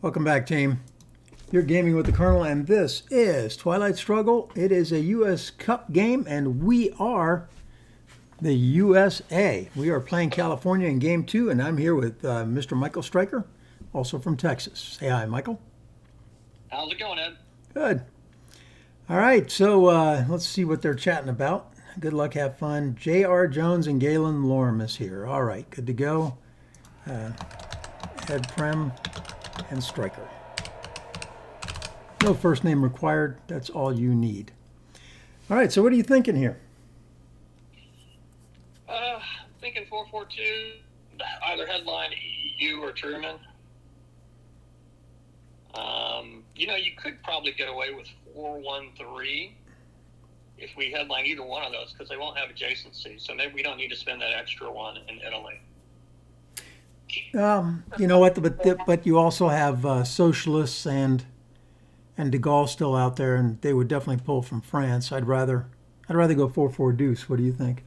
Welcome back, team. You're gaming with the Colonel, and this is Twilight Struggle. It is a U.S. Cup game, and we are the USA. We are playing California in Game 2, and I'm here with Mr. Michael Stryker, also from Texas. Say hi, Michael. How's it going, Ed? Good. All right, so let's see what they're chatting about. Good luck, have fun. J.R. Jones and Galen Lorm is here. All right, good to go. Ed Prem and Stryker. No first name required. That's all you need. All right, so what are you thinking here? Thinking 4-4-2, either headline EU or Truman. You could probably get away with 4-1-3 if we headline either one of those because they won't have adjacency. So maybe we don't need to spend that extra one in Italy. You know what? But you also have socialists and De Gaulle still out there, and they would definitely pull from France. I'd rather go 4-4 deuce. What do you think?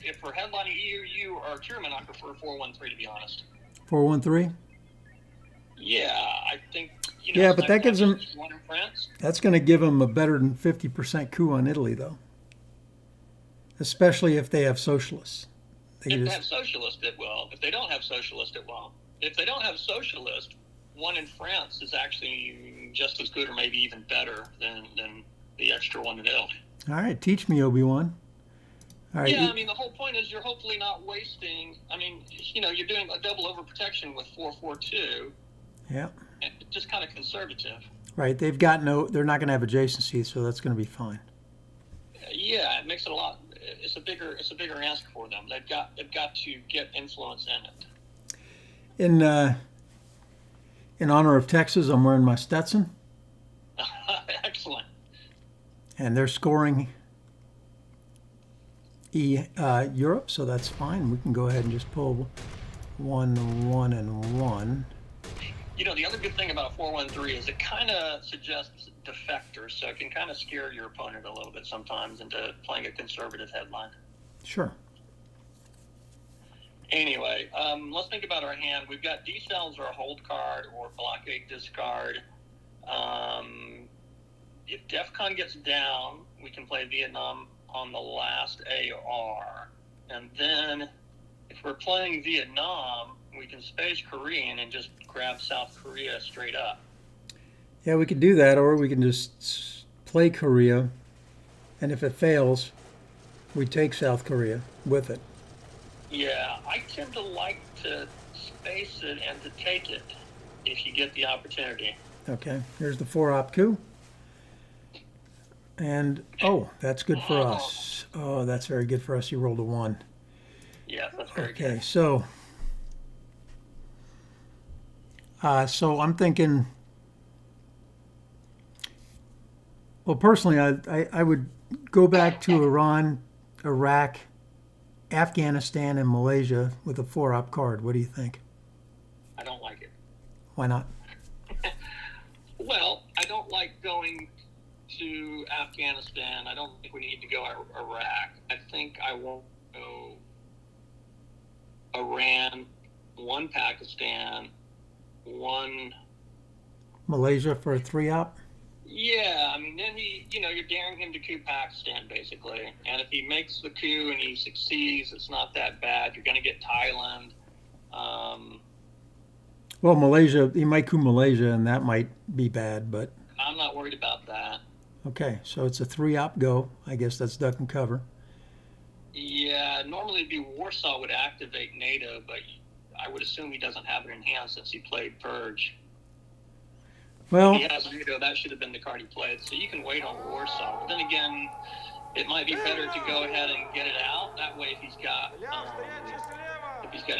If we're headlining EU or Truman, I prefer 4-1-3 to be honest. 4-1-3. Yeah, I think. Yeah, but that gives them. One in France. That's going to give them a better than 50% coup on Italy, though. Especially if they have socialists. If they have socialists, it will. If they don't have socialists, it won't. If they don't have socialists, one in France is actually just as good or maybe even better than the extra one in Italy. All right, teach me, Obi-Wan. All right. Yeah, the whole point is you're hopefully not wasting. You're doing a double overprotection with 4-4-2. Yeah. And just kind of conservative. Right. They're not going to have adjacency, so that's going to be fine. Yeah, it makes it a lot. It's a bigger ask for them. They've got to get influence in it. In honor of Texas, I'm wearing my Stetson. Excellent. And they're scoring Europe, so that's fine. We can go ahead and just pull 1-1-1. The other good thing about 4-1-3 is it kind of suggests defectors, so it can kind of scare your opponent a little bit sometimes into playing a conservative headline. Sure. Anyway, let's think about our hand. We've got D-cells or a hold card or blockade discard. If DEFCON gets down, we can play Vietnam on the last AR. And then if we're playing Vietnam, we can space Korean and just grab South Korea straight up. Yeah, we could do that, or we can just play Korea, and if it fails, we take South Korea with it. Yeah, I tend to like to space it and to take it if you get the opportunity. Okay, here's the 4-op coup. And, that's good for us. Oh, that's very good for us. You rolled a 1. Yeah, that's very good. Okay, so I'm thinking, well, personally, I would go back to Iran, Iraq, Afghanistan, and Malaysia with a 4-op card. What do you think? I don't like it. Why not? Well, I don't like going to Afghanistan. I don't think we need to go Iraq. I think I won't go Iran, 1 Pakistan, 1 Malaysia for a 3-op? Yeah, then you're daring him to coup Pakistan, basically. And if he makes the coup and he succeeds, it's not that bad. You're going to get Thailand. Well, Malaysia, he might coup Malaysia, and that might be bad, but... I'm not worried about that. Okay, so it's a 3-op go. I guess that's duck and cover. Yeah, normally it'd be Warsaw would activate NATO, but I would assume he doesn't have it in hand since he played Purge. Well, if he has NATO, that should have been the card he played. So you can wait on Warsaw. But then again, it might be better to go ahead and get it out. That way, if he's got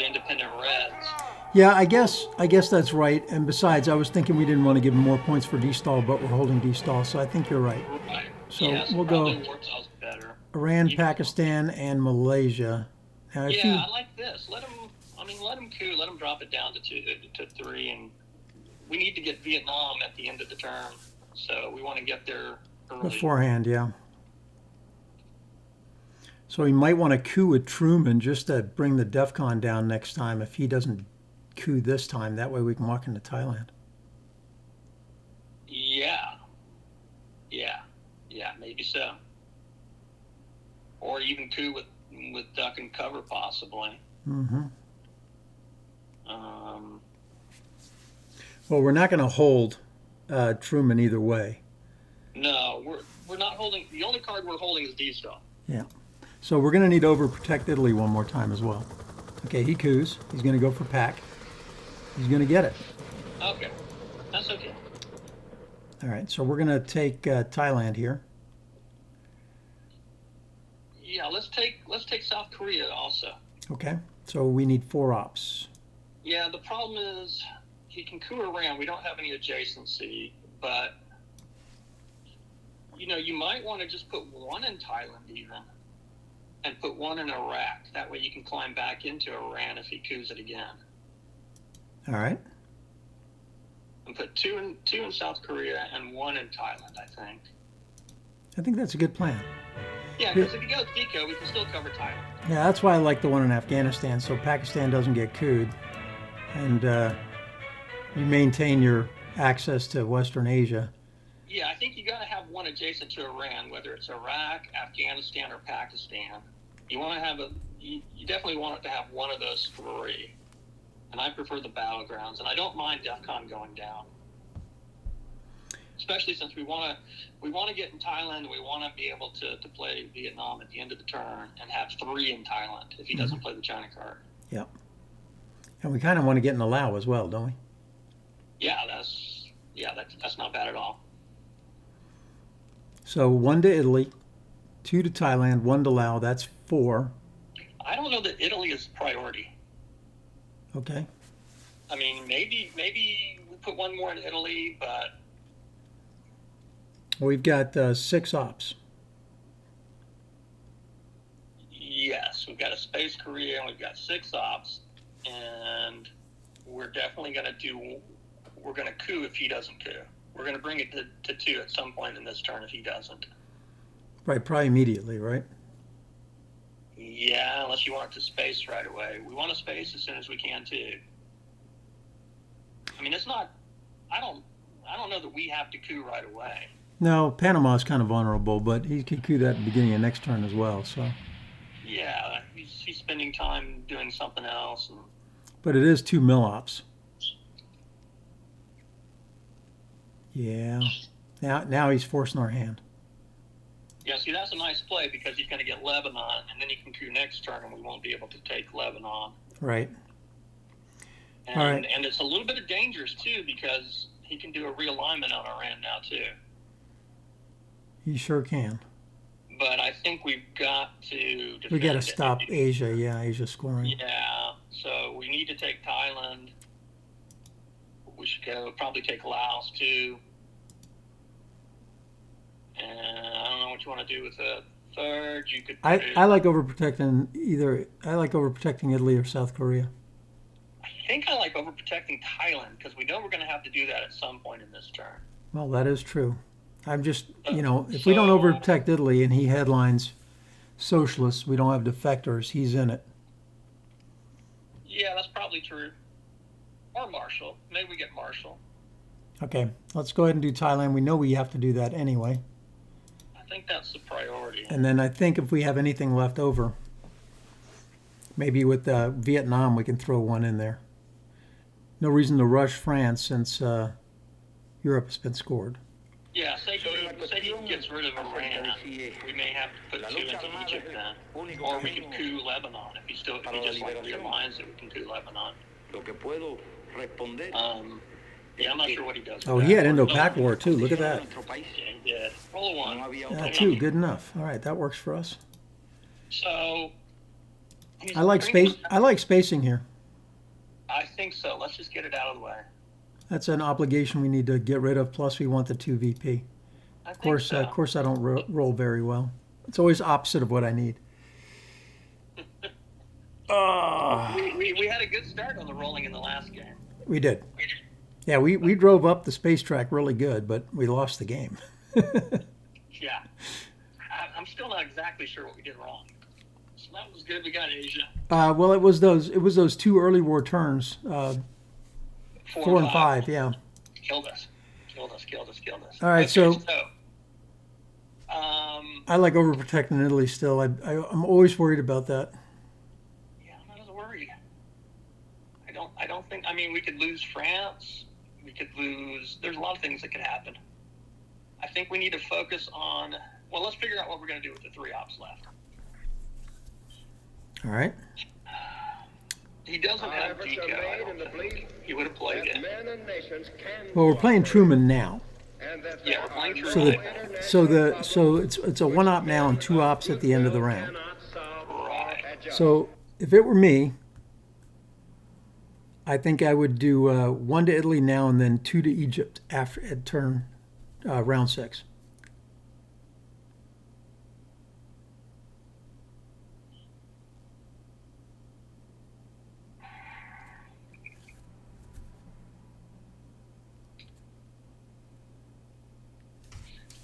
independent reds. Yeah, I guess that's right. And besides, I was thinking we didn't want to give him more points for D-stall, but we're holding D-stall, so I think you're right. Right. So yes, we'll go better. Iran, Pakistan, and Malaysia. Now, I like this. Let him coup. Let him drop it down to 3, and we need to get Vietnam at the end of the term. So we want to get there early. Beforehand, yeah. So he might want to coup with Truman just to bring the DEFCON down next time if he doesn't coup this time. That way we can walk into Thailand. Yeah. Yeah, maybe so. Or even coup with duck and cover, possibly. Mm-hmm. Well, we're not going to hold Truman either way. No, we're not holding. The only card we're holding is D-Star. Yeah. So we're going to need to overprotect Italy one more time as well. Okay, he coups. He's going to go for Pac. He's going to get it. Okay, that's okay. All right, so we're going to take Thailand here. Yeah, let's take South Korea also. Okay, so we need 4 ops. Yeah, the problem is he can coup around. We don't have any adjacency, but you might want to just put 1 in Thailand even, and put 1 in Iraq. That way you can climb back into Iran if he coups it again. All right. And put two in South Korea and 1 in Thailand, I think. I think that's a good plan. Yeah, because if he goes Deco, we can still cover Thailand. Yeah, that's why I like the one in Afghanistan, so Pakistan doesn't get cooed. And you maintain your access to Western Asia. Yeah, I think you got to have 1 adjacent to Iran, whether it's Iraq, Afghanistan, or Pakistan. You want to have you definitely want it to have 1 of those 3. And I prefer the battlegrounds, and I don't mind DEFCON going down, especially since we want to get in Thailand, and we want to be able to play Vietnam at the end of the turn and have 3 in Thailand if he doesn't play the China card. Yep. And we kind of want to get in the Lao as well, don't we? Yeah, that's not bad at all. So 1 to Italy, 2 to Thailand, 1 to Laos. That's 4. I don't know that Italy is priority. Okay. I mean, maybe we put 1 more in Italy, but We've got 6 ops. yes, we've got a Space Korea and we've got 6 ops, and we're definitely going to coup if he doesn't coup. We're going to bring it to 2 at some point in this turn if he doesn't. Right, probably immediately, right? Yeah, unless you want it to space right away. We want to space as soon as we can too. I mean, it's not. I don't know that we have to coup right away. No, Panama's kind of vulnerable, but he could coup that at the beginning of next turn as well. So. Yeah, he's spending time doing something else. But it is 2 mil ops. Yeah. Now he's forcing our hand. Yeah, see, that's a nice play because he's going to get Lebanon, and then he can coup next turn, and we won't be able to take Lebanon. Right. And, all right. And it's a little bit of dangerous, too, because he can do a realignment on our end now, too. He sure can. But I think we've got to We got to stop Asia. Yeah, Asia scoring. Yeah, so we need to take Thailand. We should probably take Laos, too. And I don't know what you want to do with the third. You could. I like overprotecting Italy or South Korea. I think I like overprotecting Thailand because we know we're going to have to do that at some point in this turn. Well, that is true. I'm just, if we don't overprotect Italy and he headlines socialists, we don't have defectors, he's in it. Yeah, that's probably true. Or Marshall. Maybe we get Marshall. Okay, let's go ahead and do Thailand. We know we have to do that anyway. I think that's the priority. And then I think if we have anything left over, maybe with Vietnam, we can throw 1 in there. No reason to rush France since Europe has been scored. Yeah, say he gets rid of Iran. We may have to put 2 into Egypt then. Or we can coup Lebanon. If he just realigns it, we can coup Lebanon. Yeah, I'm not sure what he does. Oh, he had Indo-Pac War too. Look at that. Yeah, he did. Roll a 1. 2, good enough. All right, that works for us. So I like spacing here. I think so. Let's just get it out of the way. That's an obligation we need to get rid of. Plus, we want the 2 VP. Of course, I don't roll very well. It's always opposite of what I need. We had a good start on the rolling in the last game. We did. Yeah, we drove up the space track really good, but we lost the game. Yeah. I'm still not exactly sure what we did wrong. So that was good. We got Asia. Well, it was those two early war turns, 4 and 5. Yeah. Killed us. Killed us. All right, Okay, so um, I like overprotecting Italy still. I'm always worried about that. yeah, I'm not as worried. I don't think. I mean, we could lose France. We could lose. There's a lot of things that could happen. I think we need to focus on. Well, let's figure out what we're going to do with the 3 ops left. All right. He doesn't have Deco. I don't think. He would have played it. Well, we're playing Truman now. Yeah, we're playing Truman. So it's a 1 op now and 2 ops at the end of the round. Right. So if it were me, I think I would do 1 to Italy now and then 2 to Egypt after at turn round 6.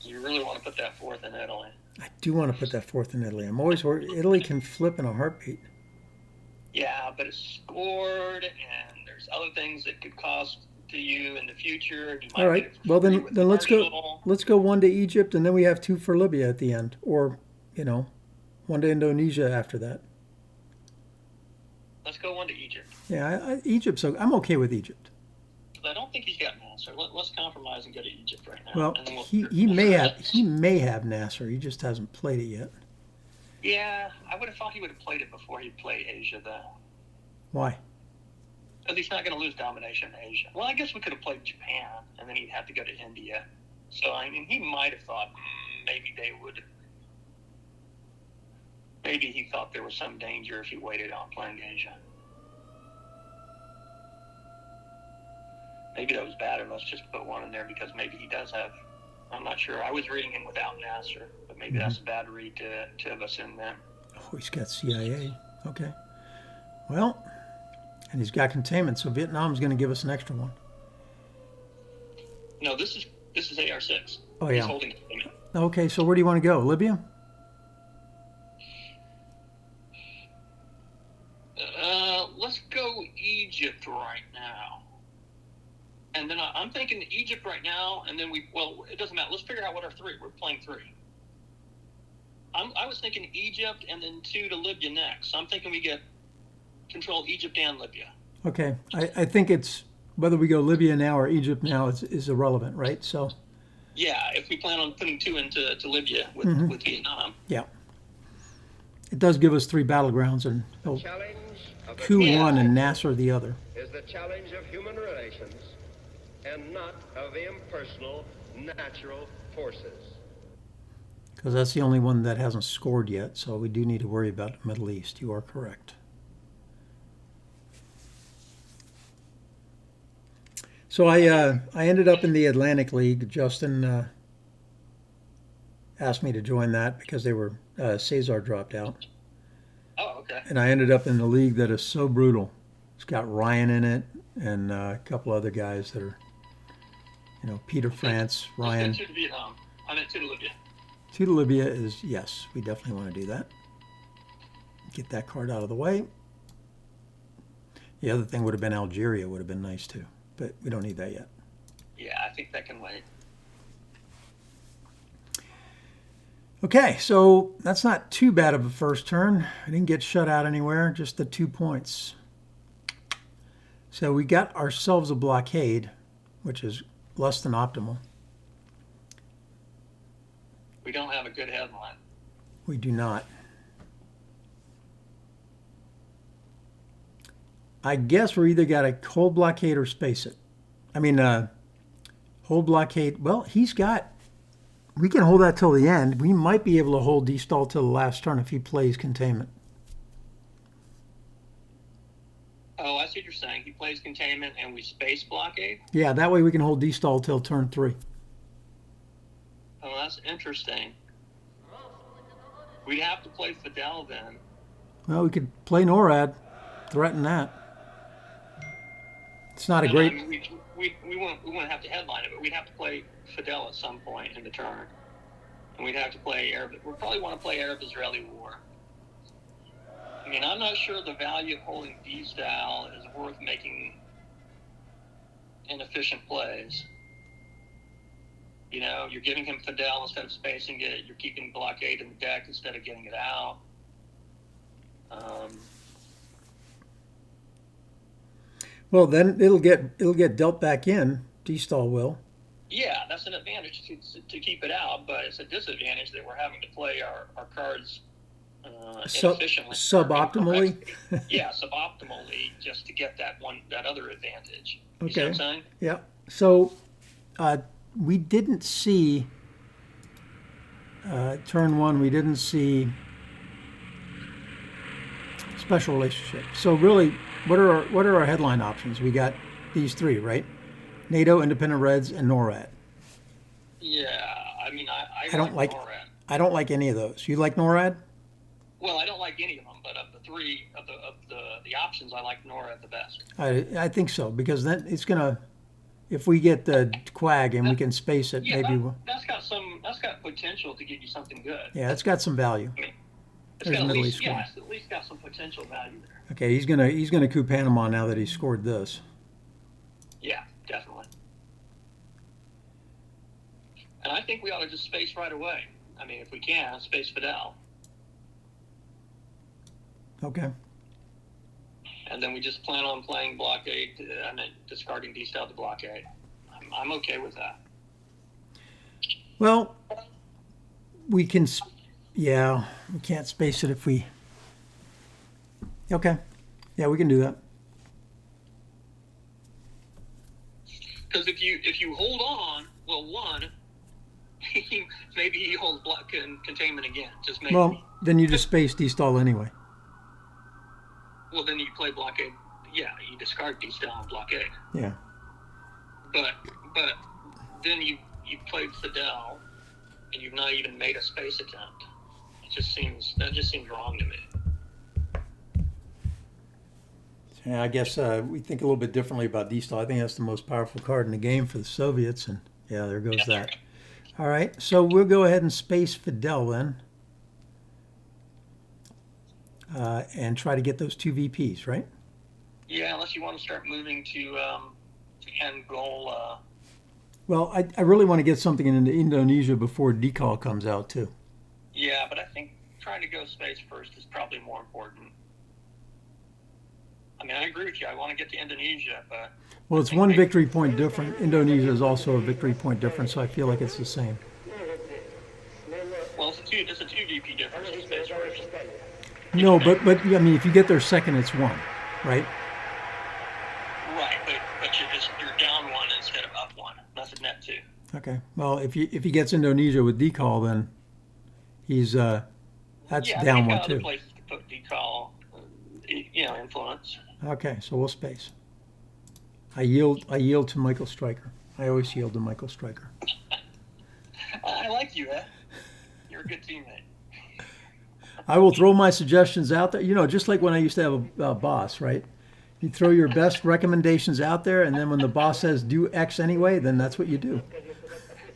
You really want to put that 4th in Italy. I do want to put that 4th in Italy. I'm always worried. Italy can flip in a heartbeat. Yeah, but it's scored, and there's other things that could cost to you in the future. You might All right. get it for Well, free then with let's go. Marshall. Let's go 1 to Egypt, and then we have 2 for Libya at the end, or 1 to Indonesia after that. Let's go 1 to Egypt. Yeah, Egypt. So I'm okay with Egypt. I don't think he's got Nasser. Let's compromise and go to Egypt right now. Well, and then he may have Nasser. He just hasn't played it yet. Yeah, I would have thought he would have played it before he played Asia, though. Why? Because he's not going to lose domination in Asia. Well, I guess we could have played Japan, and then he'd have to go to India. So, I mean, he might have thought maybe they would. Maybe he thought there was some danger if he waited on playing Asia. Maybe that was bad of us just to put 1 in there because maybe he does have. I'm not sure. I was reading him without Nasser, but maybe that's a bad read to have us in there. Oh, he's got CIA. Okay. Well, and he's got containment, so Vietnam's going to give us an extra 1. No, this is AR-6. Oh, yeah. He's holding containment. Okay, so where do you want to go? Libya? Let's go Egypt right now. And then I'm thinking Egypt right now, and then it doesn't matter. Let's figure out what our 3. We're playing 3. I was thinking Egypt and then 2 to Libya next. So I'm thinking we get control Egypt and Libya. Okay. I think it's whether we go Libya now or Egypt now is irrelevant, right? So. Yeah, if we plan on putting 2 into Libya with Vietnam. Yeah. It does give us 3 battlegrounds, and coup 1 and Nasser the other. Is the challenge of human relations and not of impersonal natural forces. Because that's the only one that hasn't scored yet, so we do need to worry about the Middle East. You are correct. So I ended up in the Atlantic League. Justin asked me to join that because they were Cesar dropped out. Oh, okay. And I ended up in the league that is so brutal. It's got Ryan in it and a couple other guys that are, Peter France, Ryan. Let's go 2 to Vietnam. I meant 2 to Libya. 2 to Libya is, yes, we definitely want to do that. Get that card out of the way. The other thing would have been Algeria, would have been nice too, but we don't need that yet. Yeah, I think that can wait. Okay, so that's not too bad of a first turn. I didn't get shut out anywhere, just the 2 points. So we got ourselves a blockade, which is less than optimal. We don't have a good headline. We do not. I guess we're either got a hold blockade or space it. I mean, hold blockade. Well, we can hold that till the end. We might be able to hold destall till the last turn if he plays containment. Oh, I see what you're saying. He plays containment and we space blockade? Yeah, that way we can hold destall till turn 3. Oh, that's interesting. We'd have to play Fidel then. Well, we could play NORAD, threaten that. It's not a great... I mean, we wouldn't have to headline it, but we'd have to play Fidel at some point in the turn. And we'd have to play Arab... We'd probably want to play Arab-Israeli war. mean, I'm not sure the value of holding D-style is worth making inefficient plays. You know, you're giving him Fidel instead of spacing it. You're keeping blockade in the deck instead of getting it out. Well, then it'll get dealt back in. D-stall will. Yeah, that's an advantage to keep it out, but it's a disadvantage that we're having to play our cards inefficiently. Suboptimally? Yeah, suboptimally, just to get that other advantage. You see Okay. what I'm saying? Yeah. So we didn't see turn one. We didn't see special relationship. So really, what are our headline options? We got these three, right? NATO, Independent Reds, and NORAD. Yeah, I mean, I don't like NORAD. I don't like any of those. You like NORAD? Well, I don't like any of them, but of the three of the options, I like NORAD the best. I think so, because then it's gonna, if we get the quag and we can space it, Yeah, maybe we'll, that's got potential to get you something good. yeah, it's got some value. I mean, it's There's got Middle East score. it's at least got some potential value there. Okay, he's gonna coup Panama now that he scored this. Yeah, definitely. And I think we ought to just space right away. I mean, if we can, space Fidel. Okay. And then we just plan on playing blockade and then discarding D-style to blockade. I'm okay with that. Well, we can, yeah, we can't space it if we. Okay, yeah, we can do that. Because if you hold on, well, one, maybe he holds block and containment again. Just maybe. Well, then you just space D-stall anyway. Well, then you play blockade. Yeah, you discard D-style and blockade. Yeah. But then you played Fidel, and you've not even made a space attempt. That just seems wrong to me. Yeah, I guess we think a little bit differently about D-stall. I think that's the most powerful card in the game for the Soviets, and yeah, there goes that. All right, so we'll go ahead and space Fidel then, and try to get those two VPs, right? Yeah, unless you want to start moving to end goal. Well, I really want to get something into Indonesia before decal comes out too. Yeah, but I think trying to go space first is probably more important. I mean, I agree with you. I want to get to Indonesia, but... Well, it's one victory point different. Indonesia is also a victory point different, so I feel like it's the same. Well, it's a two VP difference in space first. No, but I mean, if you get there second, it's one, right? Right, but you're down one instead of up one. That's a net two. Okay. Well, if he gets Indonesia with decal, then he's that's down one other too. places to put decal, influence. Okay, so we'll space. I yield to Michael Stryker. I always yield to Michael Stryker. I like you, eh? You're a good teammate. I will throw my suggestions out there. You know, just like when I used to have a boss, right? You throw your best recommendations out there, and then when the boss says do X anyway, then that's what you do.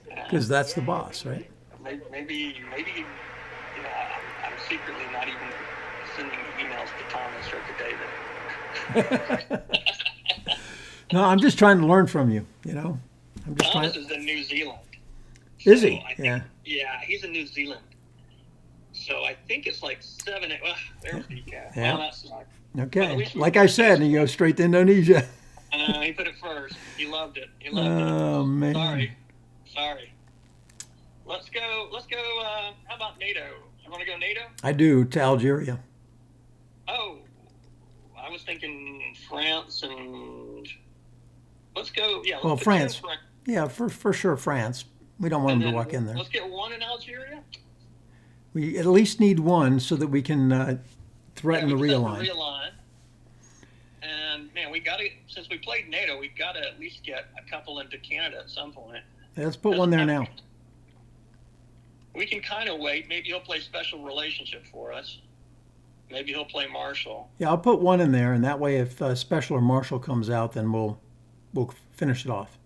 Because that's the boss, right? Maybe I'm secretly not even sending emails to Thomas or to David. No, I'm just trying to learn from you, you know? I'm just Thomas is in New Zealand. Is he? Yeah, he's in New Zealand. So I think it's like 7. There's decaf. Yeah. Well, that's not. Okay. Like I said, he goes straight to Indonesia. He put it first. He loved it. Oh, man. Sorry. Let's go. How about NATO? You want to go NATO? I do, to Algeria. Oh, I was thinking France and let's go. Yeah. Well, Let's France. Yeah, for sure, France. We don't want him to walk in there. Let's get one in Algeria. We at least need one so that we can threaten the realign. And man, we got to. Since we played NATO, we've got to at least get a couple into Canada at some point. Yeah, let's put one there now. We can kind of wait. Maybe he'll play special relationship for us. Maybe he'll play Marshall. Yeah, I'll put one in there, and that way, if special or Marshall comes out, then we'll finish it off.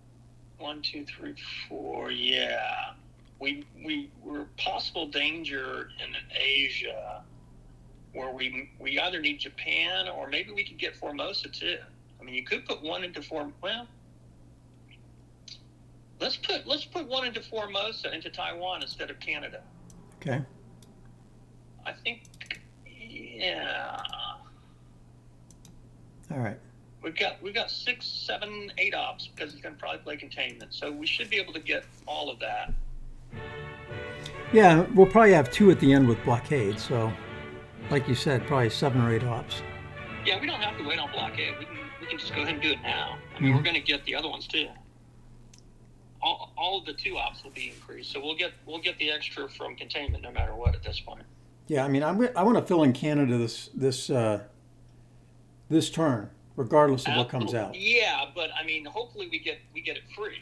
1, 2, 3, 4. Yeah, we're possible danger in Asia. where we either need Japan or maybe we could get Formosa too. I mean, you could put one into well, let's put one into Formosa into Taiwan instead of Canada. Okay. I think, yeah. All right. We've got 6, 7, 8 ops because he's going to probably play containment, so we should be able to get all of that. Yeah, we'll probably have 2 at the end with blockade. So, like you said, probably 7 or 8 ops. Yeah, we don't have to wait on blockade. We can just go ahead and do it now. I mean, we're going to get the other ones too. All of the 2 ops will be increased, so we'll get the extra from containment no matter what at this point. Yeah, I mean, I want to fill in Canada this turn, regardless of what comes out. Yeah, but I mean, hopefully we get it free.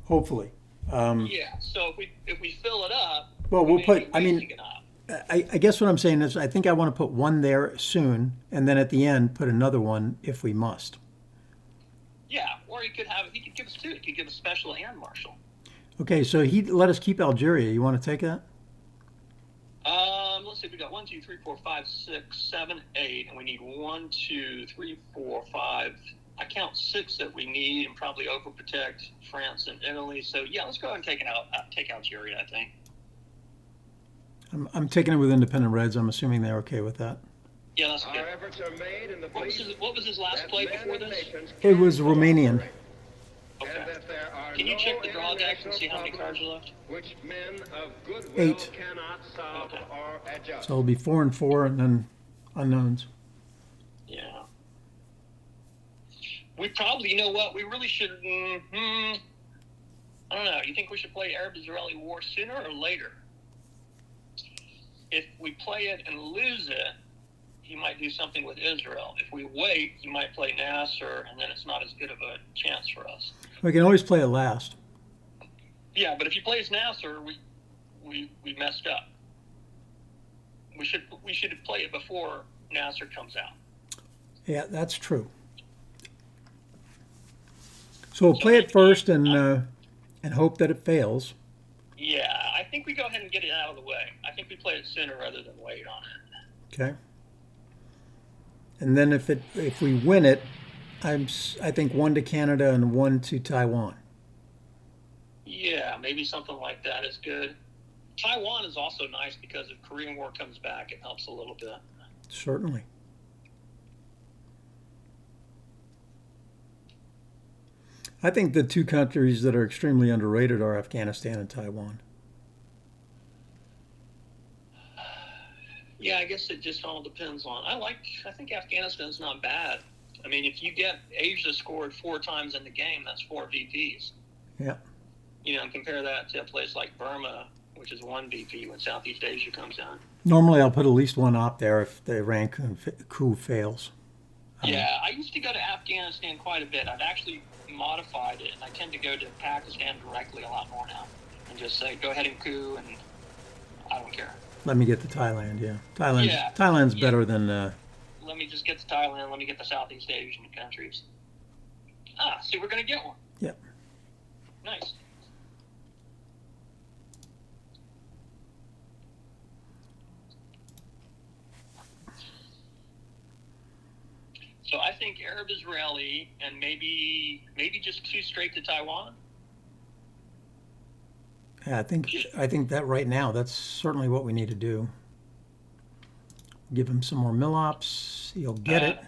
Hopefully. Yeah. So if we fill it up, Well, we'll put. I mean, it up. I guess what I'm saying is, I think I want to put one there soon, and then at the end put another one if we must. Yeah, or he could give us 2. He could give us special and marshal. Okay, so he let us keep Algeria. You want to take that? Let's see. We got 1, 2, 3, 4, 5, 6, 7, 8, and we need 1, 2, 3, 4, 5. I count 6 that we need, and probably overprotect France and Italy. So yeah, let's go ahead and take Algeria. I think. I'm taking it with independent Reds. I'm assuming they're okay with that. Yeah, that's Our good. efforts are made in the What was his last play before this? It was Romanian. Okay. Can you check the draw deck and see how many cards are left? Which men of goodwill 8. cannot solve Okay. or adjust. So it'll be 4 and 4, and then unknowns. Yeah. We probably, you know what? We really should. I don't know. You think we should play Arab-Israeli war sooner or later? If we play it and lose it, he might do something with Israel. If we wait, he might play Nasser, and then it's not as good of a chance for us. We can always play it last. Yeah, but if he plays Nasser, we messed up. We should play it before Nasser comes out. Yeah, that's true. So we'll play it first and hope that it fails. Yeah, I think we go ahead and get it out of the way. I think we play it sooner rather than wait on it. Okay. And then if we win it, I think 1 to Canada and 1 to Taiwan. Yeah, maybe something like that is good. Taiwan is also nice because if Korean War comes back, it helps a little bit. Certainly. I think the 2 countries that are extremely underrated are Afghanistan and Taiwan. Yeah, I guess it just all depends on. I think Afghanistan's not bad. I mean, if you get Asia scored 4 times in the game, that's 4 VPs. Yeah. You know, and compare that to a place like Burma, which is 1 VP when Southeast Asia comes down. Normally I'll put at least 1 op there if the Iran coup fails. Yeah, I used to go to Afghanistan quite a bit. I've actually modified it, and I tend to go to Pakistan directly a lot more now and just say, go ahead and coup, and I don't care. Let me get to Thailand, yeah. Thailand's better than... Let me just get to Thailand. Let me get the Southeast Asian countries. See, we're going to get one. Yep. Nice. So I think Arab-Israeli and maybe just 2 straight to Taiwan. Yeah, I think that right now, that's certainly what we need to do. Give him some more mill-ops. He'll get it.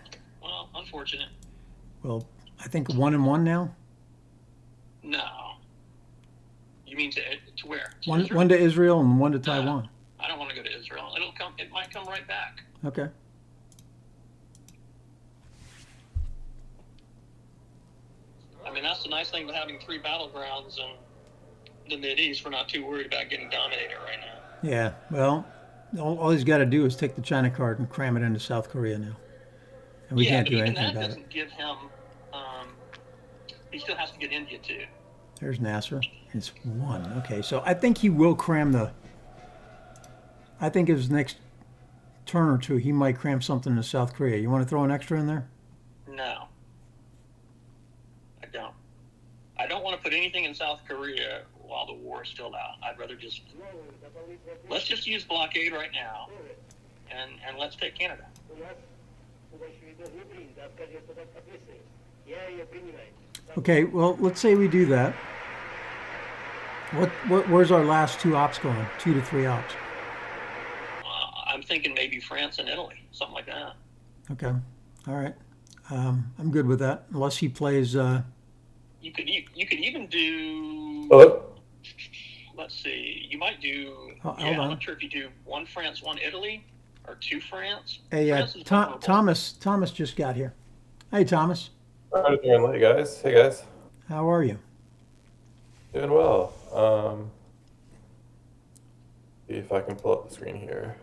Well, unfortunate. Well, I think 1 and 1 now. No. You mean to where? To One to Israel and 1 to Taiwan. I don't want to go to Israel. It might come right back. Okay. I mean, that's the nice thing about having 3 battlegrounds in the Mideast. We're not too worried about getting dominated right now. Yeah, well, all he's got to do is take the China card and cram it into South Korea now. And we can't do anything that about it. doesn't give him... he still has to get India, too. There's Nasser. It's 1. Okay, so I think he will cram I think his next turn or 2, he might cram something into South Korea. You want to throw an extra in there? No. I don't. I don't want to put anything in South Korea while the war is still out. I'd rather let's just use blockade right now and let's take Canada. Okay, well, let's say we do that. Where's our last two ops going? 2 to 3 ops. I'm thinking maybe France and Italy, something like that. Okay, all right. I'm good with that, unless he plays. You could even do. Hello? Let's see. You might do. Hold I'm on. not sure if you do 1 France, 1 Italy, or 2 France. Hey, France is vulnerable. Thomas just got here. Hey, Thomas, How you doing, late guys? Hey guys. how are you? Doing well. See if I can pull up the screen here.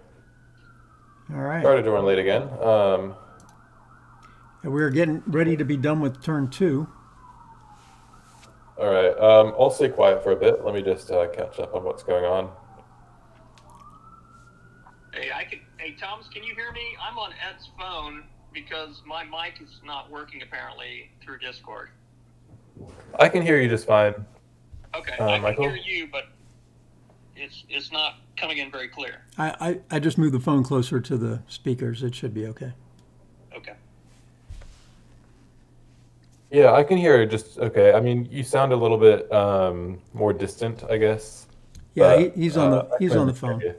All right. Sorry to join late again. We're getting ready to be done with turn 2. All right. I'll stay quiet for a bit. Let me just catch up on what's going on. Hey, Thomas, can you hear me? I'm on Ed's phone because my mic is not working apparently through Discord. I can hear you just fine. Okay, I can Michael? hear you, but it's not coming in very clear. I just moved the phone closer to the speakers. It should be okay. Okay. Yeah, I can hear just okay. I mean, you sound a little bit more distant, I guess. Yeah, But, he's on the I he's can on the hear phone. you.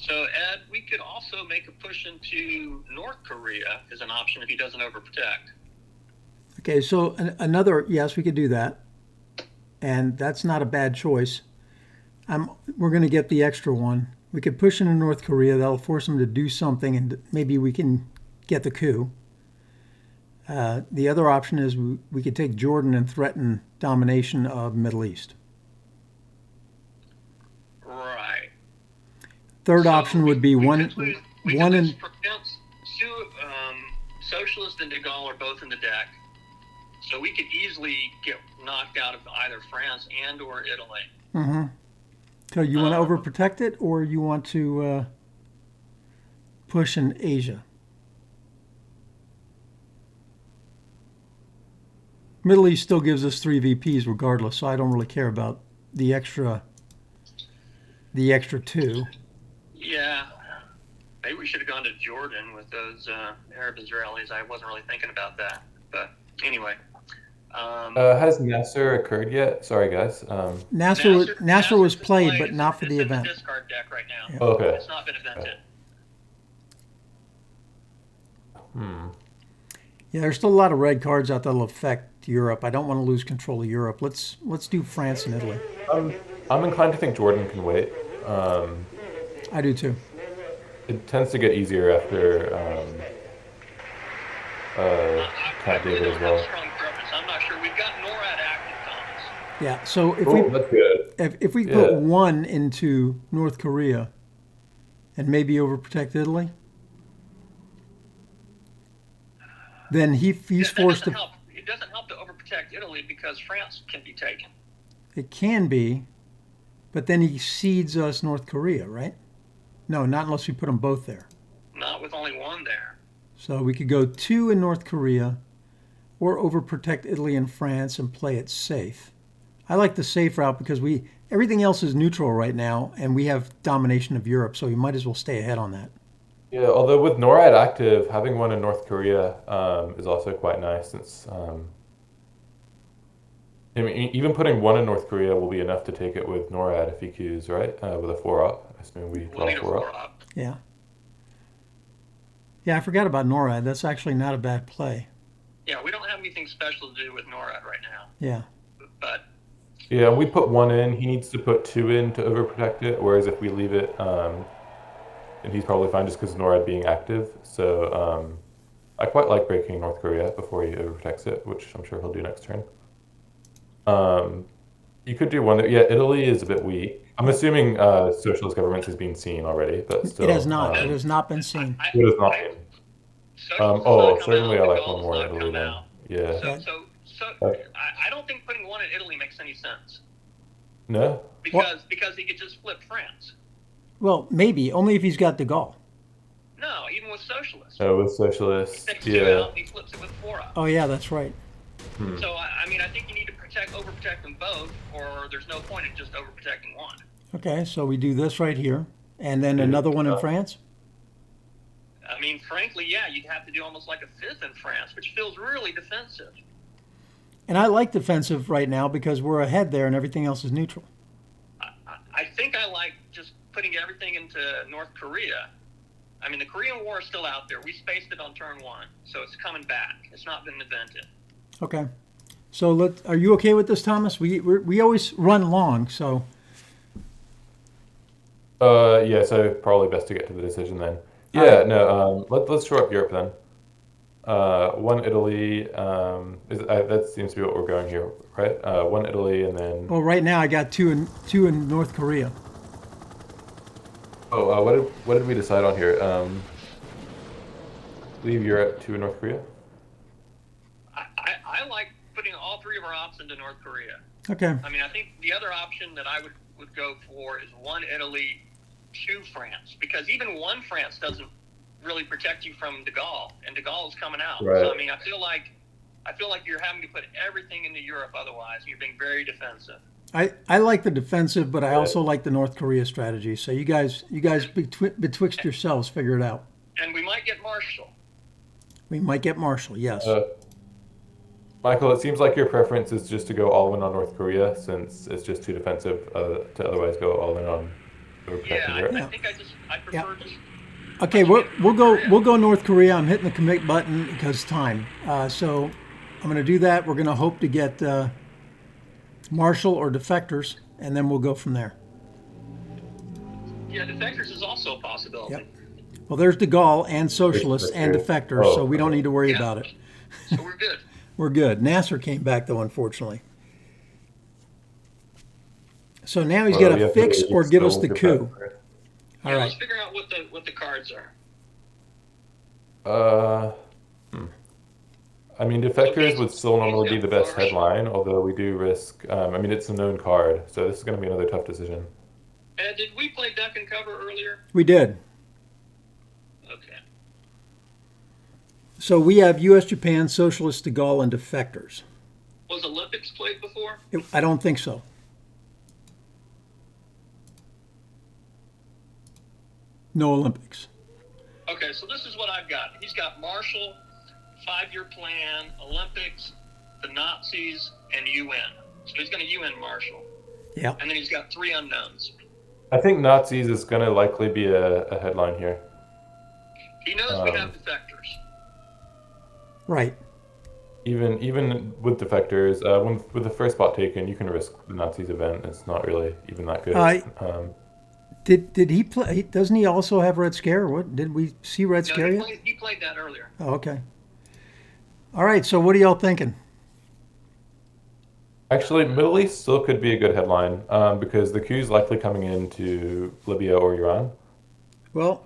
So, Ed, we could also make a push into North Korea as an option if he doesn't overprotect. Okay, so another yes, we could do that, and that's not a bad choice. We're going to get the extra one. We could push into North Korea. That'll force them to do something, and maybe we can get the coup. The other option is we could take Jordan and threaten domination of Middle East. Right. Third So option would be we one could lose France, Socialist and De Gaulle are both in the deck. So we could easily get knocked out of either France and or Italy. Mm-hmm. So you want to overprotect it, or you want to push in Asia? Middle East still gives us 3 VPs regardless, so I don't really care about the extra 2. Yeah. Maybe we should have gone to Jordan with those Arab Israelis. I wasn't really thinking about that. But anyway. Has Nasser occurred yet? Sorry, guys. Nasser was played, but not for the It's event. in the discard deck right now. Yeah. Okay. It's not been evented. Yeah, there's still a lot of red cards out that'll affect Europe. I don't want to lose control of Europe. Let's do France and Italy. I'm inclined to think Jordan can wait. I do too. It tends to get easier after I Cat really David don't as have a well. strong preference. I'm not sure. We've got NORAD active, Thomas. Yeah. So Oh, that's good. if we put 1 into North Korea, and maybe overprotect Italy, then he's That forced doesn't to. help. It doesn't help to overprotect Italy because France can be taken. It can be, but then he cedes us North Korea, right? No, not unless we put them both there. Not with only 1 there. So we could go 2 in North Korea, or overprotect Italy and France and play it safe. I like the safe route because everything else is neutral right now, and we have domination of Europe, so we might as well stay ahead on that. Yeah, although with NORAD active, having one in North Korea is also quite nice since I mean, even putting 1 in North Korea will be enough to take it with NORAD if he queues, right? With a 4-up, assuming we We'll draw need a 4-up. 4-up. Yeah. Yeah, I forgot about NORAD. That's actually not a bad play. Yeah, we don't have anything special to do with NORAD right now. Yeah. But Yeah, we put 1 in. He needs to put 2 in to overprotect it, whereas if we leave it, and he's probably fine just because NORAD being active. So I quite like breaking North Korea before he overprotects it, which I'm sure he'll do next turn. You could do 1 there. Yeah, Italy is a bit weak. I'm assuming socialist governments has been seen already, but still. It has not. It has not been seen. It has not been. Certainly I like 1 more in Italy then. Yeah. I don't think putting 1 in Italy makes any sense. No? Because he could just flip France. Well, maybe only if he's got De Gaulle. No, even with socialists. No, with socialists. He takes 2 Yeah. out and he flips it with 4 up. Oh yeah, that's right. Hmm. So I mean, I think you need to overprotect them both, or there's no point in just overprotecting one. Okay, so we do this right here, and then another one in France. I mean, frankly, yeah, you'd have to do almost like a fifth in France, which feels really defensive. And I like defensive right now because we're ahead there and everything else is neutral. I think I like just putting everything into North Korea. I mean, the Korean War is still out there. We spaced it on turn one, so it's coming back. It's not been invented. Okay. So are you okay with this, Thomas? We always run long, so Yeah, so probably best to get to the decision then. Yeah, no, let's shore up Europe then. One Italy, that seems to be what we're going here, right? One Italy and then, well, right now I got two in North Korea. oh, what did we decide on here? Leave Europe to North Korea? I like putting all three of our ops into North Korea. Okay. I mean, I think the other option that I would go for is one Italy, two France, because even one France doesn't really protect you from De Gaulle, and De Gaulle is coming out. Right. So I mean, I feel like you're having to put everything into Europe otherwise. You're being very defensive. I like the defensive, but I also like the North Korea strategy. So you guys betwixt yourselves figure it out. And we might get Marshall. We might get Marshall, yes. Michael, it seems like your preference is just to go all in on North Korea since it's just too defensive to otherwise go all in on protecting Yeah, Europe. I think I prefer just. Okay, we'll go North Korea. I'm hitting the commit button because time. So I'm going to do that. We're going to hope to get Marshall or defectors, and then we'll go from there. Yeah, defectors is also a possibility. Yep. Well, there's De Gaulle and socialists and defectors, so we don't need to worry about it. So we're good. We're good. Nasser came back, though, unfortunately. So now he's got to fix or give us the coup. All right. Let's figure out what the cards are. I mean, defectors would still normally be the best headline, although we do risk. I mean, it's a known card, so this is going to be another tough decision. Did we play duck and cover earlier? We did. Okay. So we have U.S., Japan, socialists, De Gaulle, and defectors. Was Olympics played before? I don't think so. No Olympics. Okay, so this is what I've got. He's got Marshall, 5-year plan, Olympics, the Nazis, and UN. So he's going to UN Marshall. Yeah. And then he's got 3 unknowns. I think Nazis is going to likely be a headline here. He knows we have defectors. Right. Even with defectors, with the first spot taken, you can risk the Nazis event. It's not really even that good. Did he play? Doesn't he also have Red Scare? What did we see Red Scare yet? He played that earlier. Oh, okay. All right. So what are y'all thinking? Actually, Middle East still could be a good headline because the coup's likely coming into Libya or Iran. Well,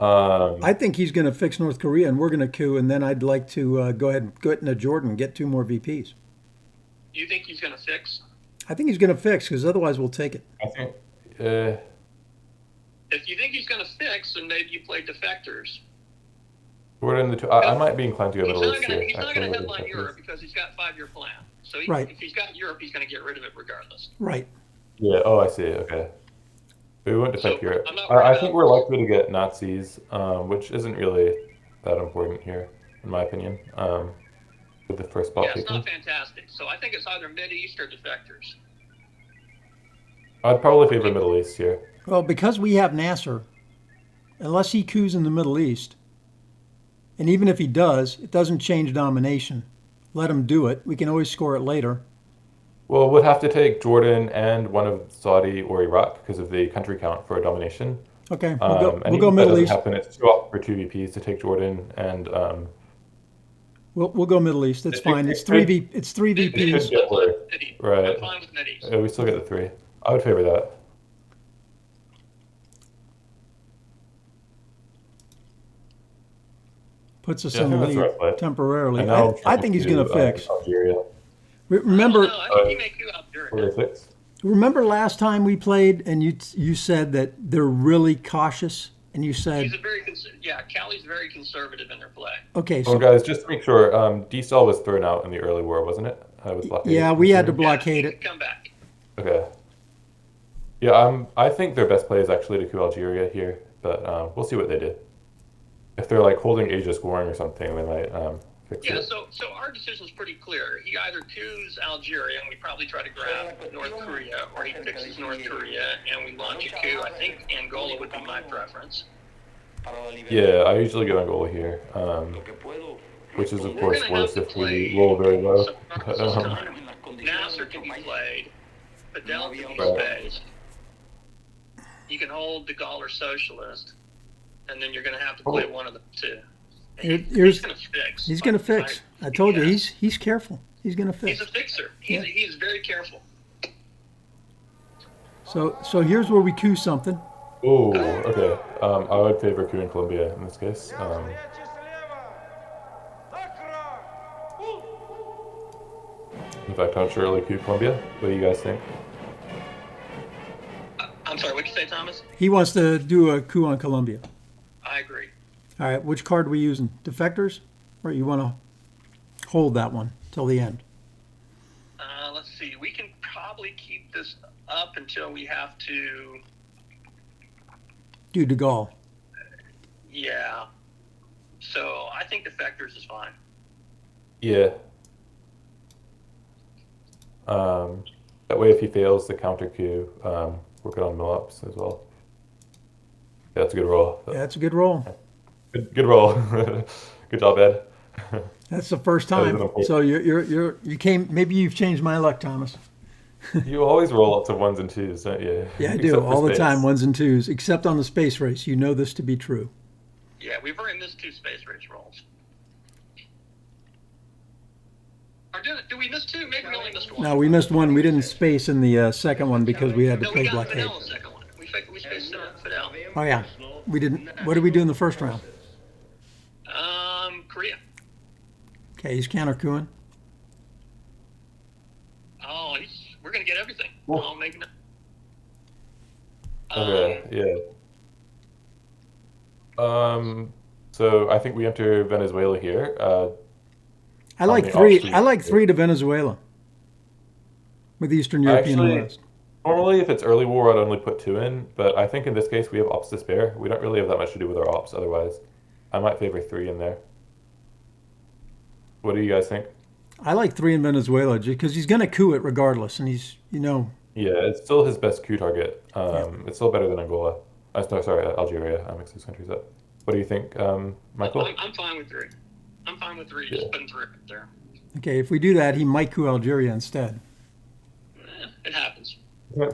I think he's going to fix North Korea, and we're going to coup, and then I'd like to go ahead and go into Jordan and get 2 more VPs. You think he's going to fix? I think he's going to fix because otherwise we'll take it. I think. If you think he's going to fix, then maybe you play defectors. Jordan, I might be inclined to go Middle East here. He's not going to headline Europe because he's got 5-year plan. So if he's got Europe, he's going to get rid of it regardless. Right. Yeah. Oh, I see. Okay. We won't defect Europe. I think we're likely to get Nazis, which isn't really that important here, in my opinion. With the first spot taken. It's not fantastic. So I think it's either Mid-East or defectors. I'd probably favor Middle East here. Well, because we have Nasser, unless he coups in the Middle East, and even if he does, it doesn't change domination. Let him do it. We can always score it later. Well, we'd have to take Jordan and one of Saudi or Iraq because of the country count for a domination. Okay, we'll go Middle East. Happen. It's 2 off for 2 VPs to take Jordan and. We'll go Middle East. It's fine. It's three VPs. Right. I'm fine with Mid-East. Yeah, we still get the 3. I would favor that. Puts us in the lead temporarily. I I think he's going to fix. Algeria. Remember, I think he may coup Algeria. Remember last time we played, and you said that they're really cautious, and you said Cali's very conservative in their play. Okay, so guys, just to make sure, D-Cell was thrown out in the early war, wasn't it? with blockade? Yeah, I'm we had to assuming? blockade You it. can come back. Okay. Yeah, I think their best play is actually to coup Algeria here, but we'll see what they do. If they're like holding Asia scoring or something, they might fix Yeah, it. so our decision's pretty clear. He either coups Algeria and we probably try to grab North Korea, or he fixes North Korea and we launch a coup. I think Angola would be my preference. Yeah, I usually go Angola here, which is of We're course going to have worse to if we play roll very low. some cards But, this time. Nasser can be played. Fidel can be Right. spaced. You can hold the Gauller Socialist, and then you're going to have to play one of the two. He's going to fix. He's going to fix. I told you, he's careful. He's going to He's fix. a fixer. He's very careful. So here's where we coup something. oh, okay. I would favor coup in Colombia in this case. In fact, I'd surely coup Colombia. What do you guys think? I'm sorry, what'd you say, Thomas? He wants to do a coup on Colombia. I agree. All right, which card are we using? Defectors? Or you want to hold that one till the end? Let's see. We can probably keep this up until we have to. Do De Gaulle. Yeah. So I think defectors is fine. Yeah. That way, if he fails the counter coup, we're good on mill-ups as well. Yeah, that's a good roll. Yeah, that's a good roll. Good roll. Good job, Ed. That's the first That was time. an important- So you came. Maybe you've changed my luck, Thomas. You always roll lots of ones and twos, don't you? Yeah, I do Except for all the space. time, ones and twos, except on the space race. You know this to be true. Yeah, we've already missed 2 space race rolls. Or did we miss 2? Maybe we only missed 1. No, we missed one. We didn't space in the second one because we had to No, we play got blockade. Fidel in the second one. We spaced Fidel. Oh yeah, we didn't. What did we do in the first round? Korea. Okay, he's counter cooing. Oh, we're going to get everything. Well- I'll make it. Okay, yeah. So I think we enter Venezuela here. I like the three. offshoot. I like 3 to Venezuela. With Eastern European Actually, arrest. Normally, if it's early war, I'd only put 2 in, but I think in this case we have ops to spare. We don't really have that much to do with our ops otherwise. I might favor 3 in there. What do you guys think? I like 3 in Venezuela because he's going to coup it regardless, and he's Yeah, it's still his best coup target. It's still better than Angola. No, sorry, Algeria. I mixed those countries up. What do you think, Michael? I'm fine with 3. I'm fine with 3. Yeah. Just putting 3 right there. okay. If we do that, he might coup Algeria instead. It happens.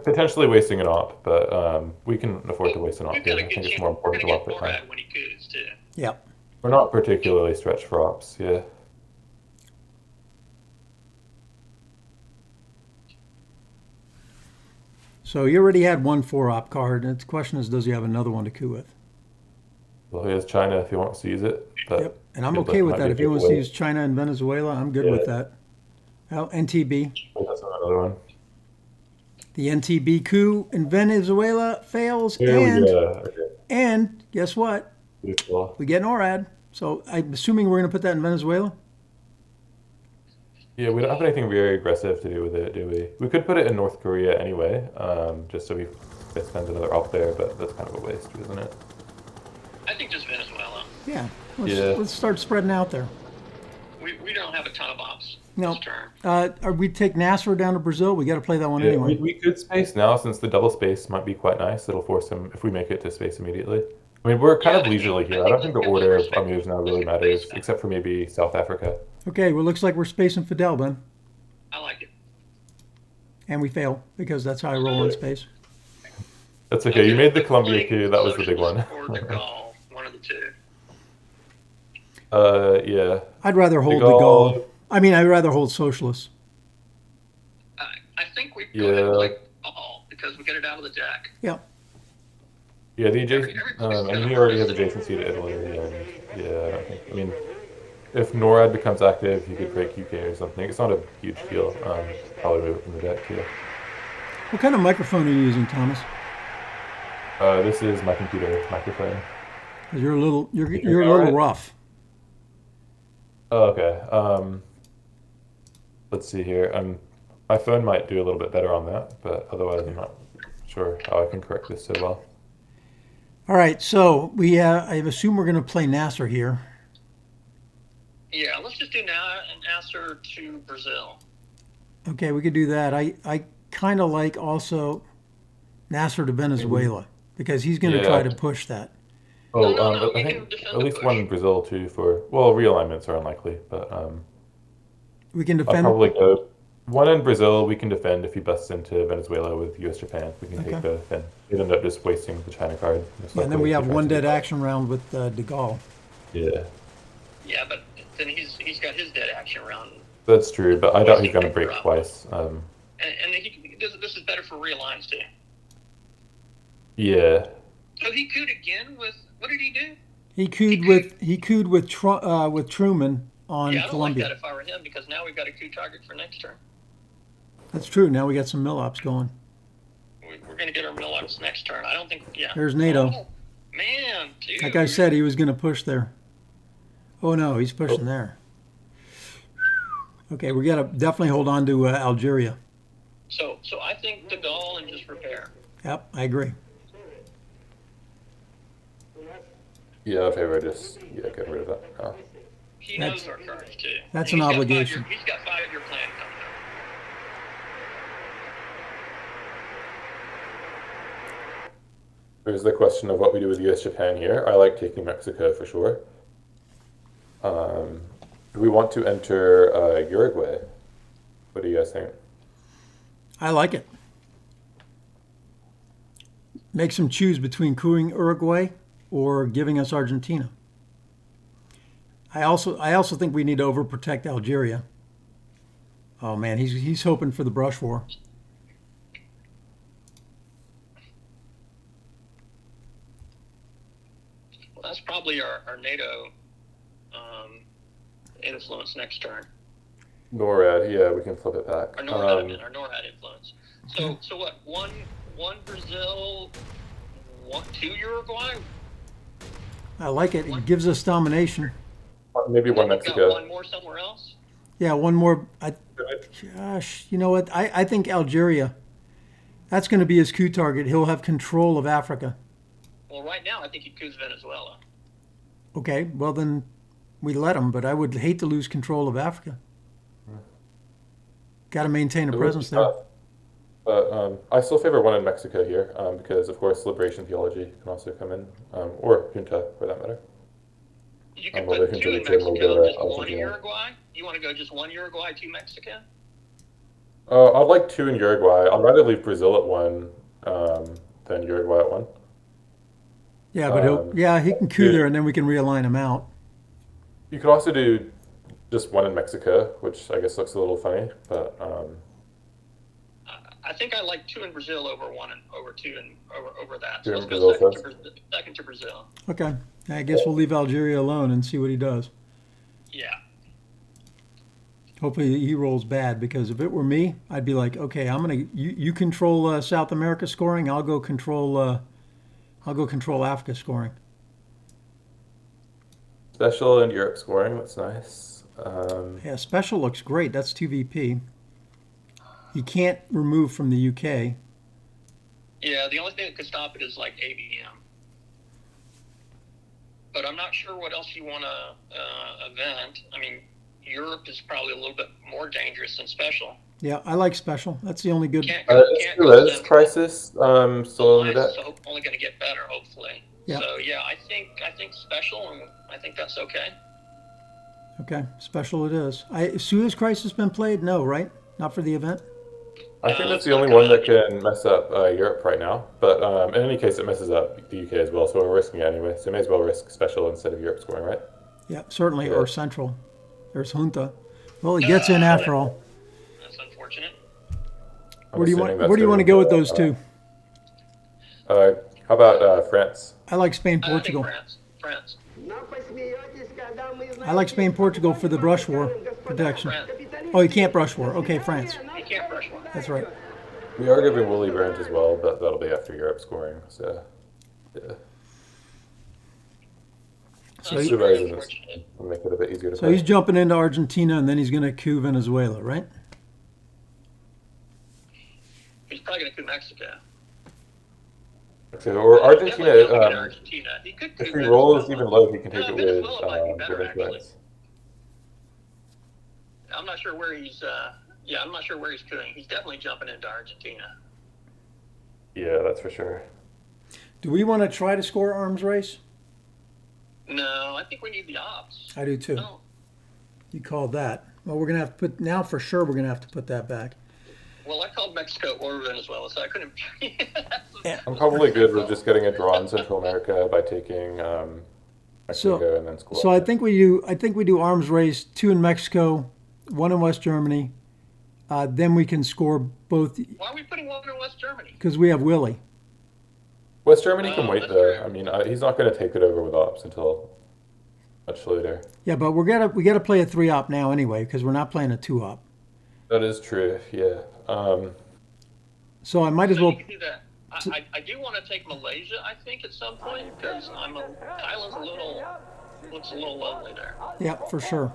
Potentially wasting an op, but we can afford to waste an op We've here. got a I good think it's chance. more We're important going to to op get it now. Morad when he coups, too. Yep. We're not particularly stretched for ops, yeah. So he already had one 4-op card, and the question is, does he have another one to coup with? Well, he has China if he wants to use it. But Yep. And I'm it okay with might that. be a If he wants to giveaway. use China and Venezuela, I'm good with Yeah. that. Well, NTB. That's another one. The NTB coup in Venezuela fails, Here and we go. Okay. and guess what? Beautiful. We get NORAD. So I'm assuming we're going to put that in Venezuela. Yeah, we don't have anything very aggressive to do with it, do we? We could put it in North Korea anyway, just so we spend another op there, but that's kind of a waste, isn't it? I think just Venezuela. Yeah. Yeah. Let's start spreading out there. We don't have a ton of ops No. this turn. Are we take Nasser down to Brazil? We got to play that one Yeah, anyway. we could space now since the double space might be quite nice. It'll force him, if we make it, to space immediately. I mean, we're kind of leisurely here. I don't think the order of our moves now really matters, except for maybe South Africa. Okay. Well, looks like we're spacing Fidel then, I like it. and we fail because that's how I roll in space. That's okay. You made the Colombia coup. That was the big one. Or De Gaulle, one of the two. Yeah. I'd rather hold De De Gaulle. Gaulle. I mean, I'd rather hold socialists. I think we go ahead and Yeah. play all because we get it out of the deck. Yeah. Yeah, the adjacent. I mean, he already has adjacency to Italy, and yeah, I don't think. I mean, if NORAD becomes active, he could create QK or something. It's not a huge deal. Probably move it from the deck too. What kind of microphone are you using, Thomas? This is my computer microphone. 'Cause you're a little you're a all little right? rough. Oh, okay. Let's see here. My phone might do a little bit better on that, but otherwise I'm not sure how I can correct this so well. All right, so I assume we're going to play Nasser here. Yeah, let's just do now and Nasser to Brazil. Okay, we could do that. I kind of like also Nasser to Venezuela because he's going to try to Yeah. push that. No, Oh, no, no. I You think can defend at the least one push. in Brazil too for, well, realignments are unlikely, but We can I'll defend. probably go one in Brazil. We can defend if he busts into Venezuela with U.S. Japan. We can take Okay. both, and we'd end up just wasting the China card. Most Yeah, and then likely we if he have tries one to do dead that. action round with De Gaulle. Yeah, Yeah, but then he's got his dead action round. that's true, but I doubt he's Wasting going to paper break up. twice. And this is better for realigns too. Yeah, So he could again with what did he do? He cooed with Truman on Yeah, I don't like that Colombia. if I were him because now we've got a coup target for next turn. That's true. Now we got some mill ops going. We're going to get our mill ups next turn. I don't think. Yeah. There's NATO. Oh, man, dude. Like I said, he was going to push there. Oh no, he's pushing there. Okay, we got to definitely hold on to Algeria. So I think De Gaulle and just repair. Yep, I agree. yeah, I favor just getting rid of that. Oh. He knows our cards too. That's And an he's got obligation. He's got 5-year plan coming up. There's the question of what we do with U.S. Japan here. I like taking Mexico for sure. Do we want to enter Uruguay? What do you guys think? I like it. Makes them choose between cooing Uruguay or giving us Argentina. I also think we need to overprotect Algeria. Oh man, he's hoping for the brush war. Well, that's probably our NATO influence next turn. NORAD, yeah, we can flip it back. Our NORAD, our NORAD influence. So what? One Brazil, 2 Uruguay. I like it. It gives us domination. Maybe one Then we've got Mexico. one more somewhere else. Yeah, one more. Gosh, you know what? I think Algeria. That's going to be his coup target. He'll have control of Africa. Well, right now I think he coups Venezuela. Okay, well then we let him, but I would hate to lose control of Africa. Got to maintain a It would be presence there. tough. But I still favor one in Mexico here because, of course, liberation theology can also come in, or junta for that matter. You can Well, they put can 2 in really take a little Mexico, bit of just 1 in Argentina. Uruguay. You want to go just 1 Uruguay, 2 Mexico? I'd like two in Uruguay. I'd rather leave Brazil at one than Uruguay at one. Yeah, but he can coup yeah. there, and then we can realign him out. You could also do just one in Mexico, which I guess looks a little funny, but I think I like 2 in Brazil over 1 and over 2 and over that. So Two in let's go Brazil second to Brazil. Okay, I guess we'll leave Algeria alone and see what he does. Yeah. Hopefully he rolls bad, because if it were me, I'd be like, okay, you control South America scoring. I'll go control Africa scoring. special in Europe scoring, that's nice. Yeah, special looks great. That's 2 VP. He can't remove from the UK. Yeah, the only thing that could stop it is like ABM. But I'm not sure what else you want to event. I mean, Europe is probably a little bit more dangerous than special. Yeah, I like special. That's the only good. Can't go Suez central. crisis still on the Alliance deck. is only going to get better, hopefully. Yeah. So yeah, I think special, and I think that's okay. Okay, special it is. Suez Crisis been played? No, right? Not for the event? I think that's it's the not only one gonna- that can mess up Europe right now. But in any case, it messes up the UK as well, so we're risking it anyway. So may as well risk special instead of Europe scoring, right? Yeah, certainly. Yeah. Or Central. There's Junta. Well, he gets in after all. That's unfortunate. I'm Where do you assuming want? that's Where do you want to go with those two? How about France? I like Spain, I think Portugal. France. I like Spain, Portugal for the brush war protection. France. Oh, you can't brush war. Okay, France. You can't brush one. That's right. We are giving Willy Brandt as well, but that'll be after Europe scoring. So, yeah. So, he, Suez will make it a bit easier to so play. he's jumping into Argentina, and then he's going to coup Venezuela, right? probably going to coup Mexico. Okay, or Argentina. Definitely don't coup Argentina. He could coup If he rolls Venezuela. even low, he can take No, it Venezuela might be better, with actually. influence. I'm not sure where he's. I'm not sure where he's cooing. He's definitely jumping into Argentina. Yeah, that's for sure. Do we want to try to score arms race? No, I think we need the ops. I do too. No. You called that. Well, we're gonna have to put now for sure. We're gonna have to put that back. Well, I called Mexico or Venezuela, so I couldn't. I'm probably good with just getting a draw in Central America by taking Mexico and then school. So I think we do. I think we do arms race 2 in Mexico, 1 in West Germany. Then we can score both Why are we putting one in West Germany? because we have Willie. West Germany can wait that's though. true. I mean, he's not going to take it over with ops until much later. Yeah, but we gotta play a 3-op now anyway because we're not playing a 2-op. That is true. Yeah. So I might as So well. you can do that. I do want to take Malaysia, I think, at some point because Thailand's looks a little lonely there. Yeah, for sure.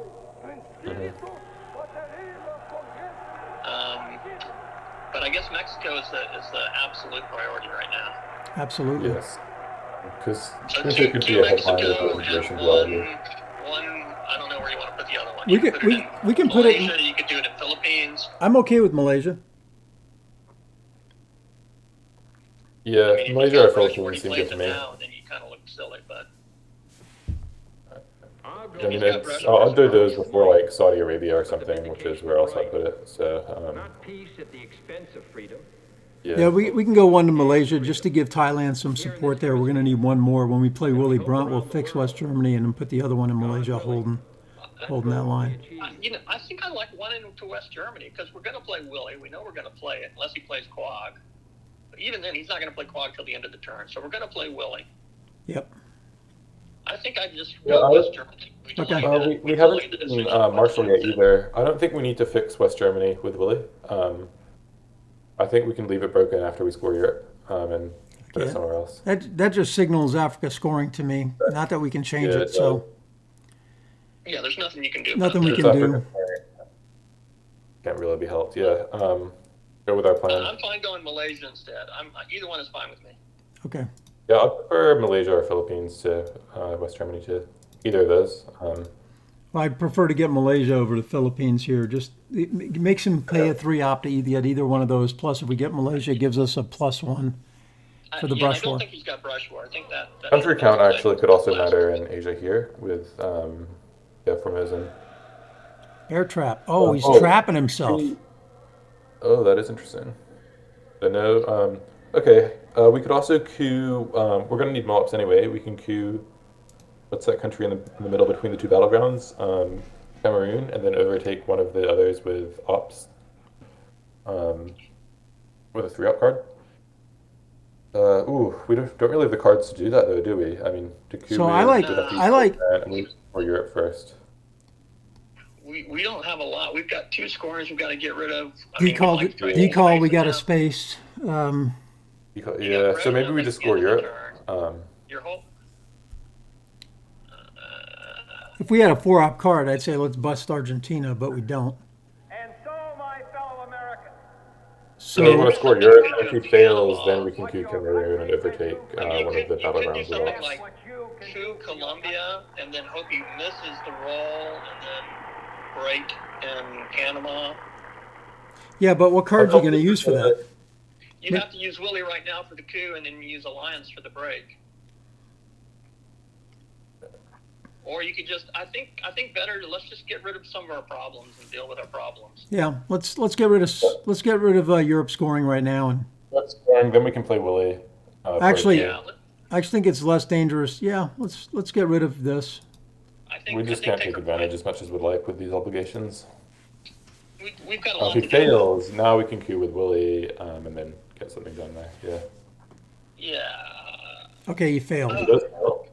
But I guess Mexico is the absolute priority right now. Absolutely. Yes. Because So it could be a headline with Mexico the immigration and value. one. I don't know where you want to put the other one. We You could- put it in we can put it in- Malaysia, you could do it in Philippines. I'm okay with Malaysia. Yeah, I mean, if you Malaysia got or Russia where Philippines he seem plays good to it me. now, then you kind of look silly, but I mean, I'll do those before like Saudi Arabia or something, which is where else I put it. So, Not peace at the expense of freedom. Yeah, we can go 1 to Malaysia just to give Thailand some support there. We're going to need 1 more. When we play Willie Brunt, we'll fix West Germany and then put the other one in Malaysia holding that line. I think I like one into West Germany because we're going to play Willie. We know we're going to play it unless he plays Quag. But even then, he's not going to play Quag till the end of the turn. So we're going to play Willie. Yep. I think I just Yeah, West Germany. Okay. we haven't seen Marshall yet either. I don't think we need to fix West Germany with Willie. I think we can leave it broken after we score Europe and put it Yeah. somewhere else. That just signals Africa scoring to me. Not that we can change Yeah, it. So Yeah, there's nothing you can do. nothing we about can South do. Africa can't really be helped. Yeah. Go with our that. plan. I'm fine going Malaysia instead. Either one is fine with me. Okay. Yeah, I prefer Malaysia or Philippines to West Germany to either of those. Well, I'd prefer to get Malaysia over the Philippines here. Just it makes him pay a 3-op to either one of those. Plus, if we get Malaysia, it gives us a +1 for the I brush don't war. think he's got brush war. I think that Country count that's actually could also matter in Asia here with Formosan. Air trap. Oh, he's Oh. trapping himself. Oh, that is interesting. So no. Okay. We could also coup. We're going to need MOPs anyway. We can coup. What's that country in the middle between the 2 battlegrounds? Cameroon, and then overtake one of the others with ops. With a 3-op card. We don't really have the cards to do that though, do we? I mean, to coup. So we I like- would have to I like- and we for Europe first. We don't have a lot. We've got 2 scorers we've got to get rid of. Decall. We got a space. Yeah. So maybe we just score Europe. Your whole. If we had a 4-op card, I'd say let's bust Argentina, but we don't. And so, my fellow Americans, So we So want to score Europe. If he fails, then we can coup Cameroon and overtake one of the You could do battlegrounds with something ops. like coup Colombia and then hope he misses the roll and then break in Panama. yeah, but what cards are you going to use for that? You'd have to use Willie right now for the coup and then use Alliance for the break. Or you could just, I think better. Let's just get rid of some of our problems and deal with our problems. Yeah, let's get rid of Europe scoring right now. And Let's scoring, then we can play Willie. Actually- Yeah, I just think it's less dangerous. Yeah, let's get rid of this. I think we just I think can't take advantage as much as we'd like with these obligations. We've got a If lot he to do. fails, now we can coup with Willie and then get something done there. Yeah. Yeah. Okay, you failed. He does fail.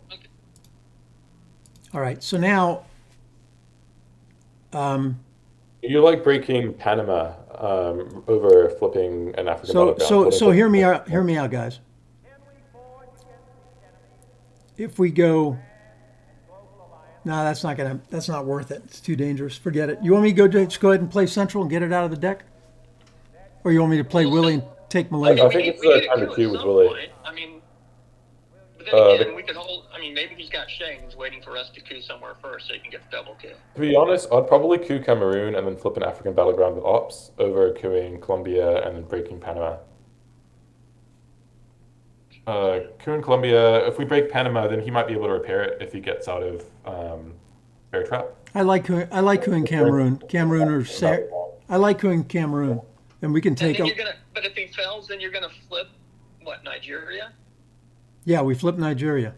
All right, so now, You like breaking Panama over flipping an African battleground. so hear me out, guys. If we go, no, that's not worth it. It's too dangerous. Forget it. You want me to just go ahead and play Central and get it out of the deck, or you want me to play Willie? take I Malaysia. mean, I think it's we need a time to coup at queue with some Willie. point. I mean, but then again, The, we could hold. I mean, maybe he's got Shay and he's waiting for us to coup somewhere first so he can get the double coup. to be honest, I'd probably coup Cameroon and then flip an African battleground with ops over queuing Colombia and then breaking Panama. Coup in Colombia, if we break Panama, then he might be able to repair it if he gets out of bear trap. I like who in Cameroon. I like who in Cameroon, and we can And take then a. you're gonna. But if he fails, then you're gonna flip what, Nigeria, Yeah, we flip Nigeria.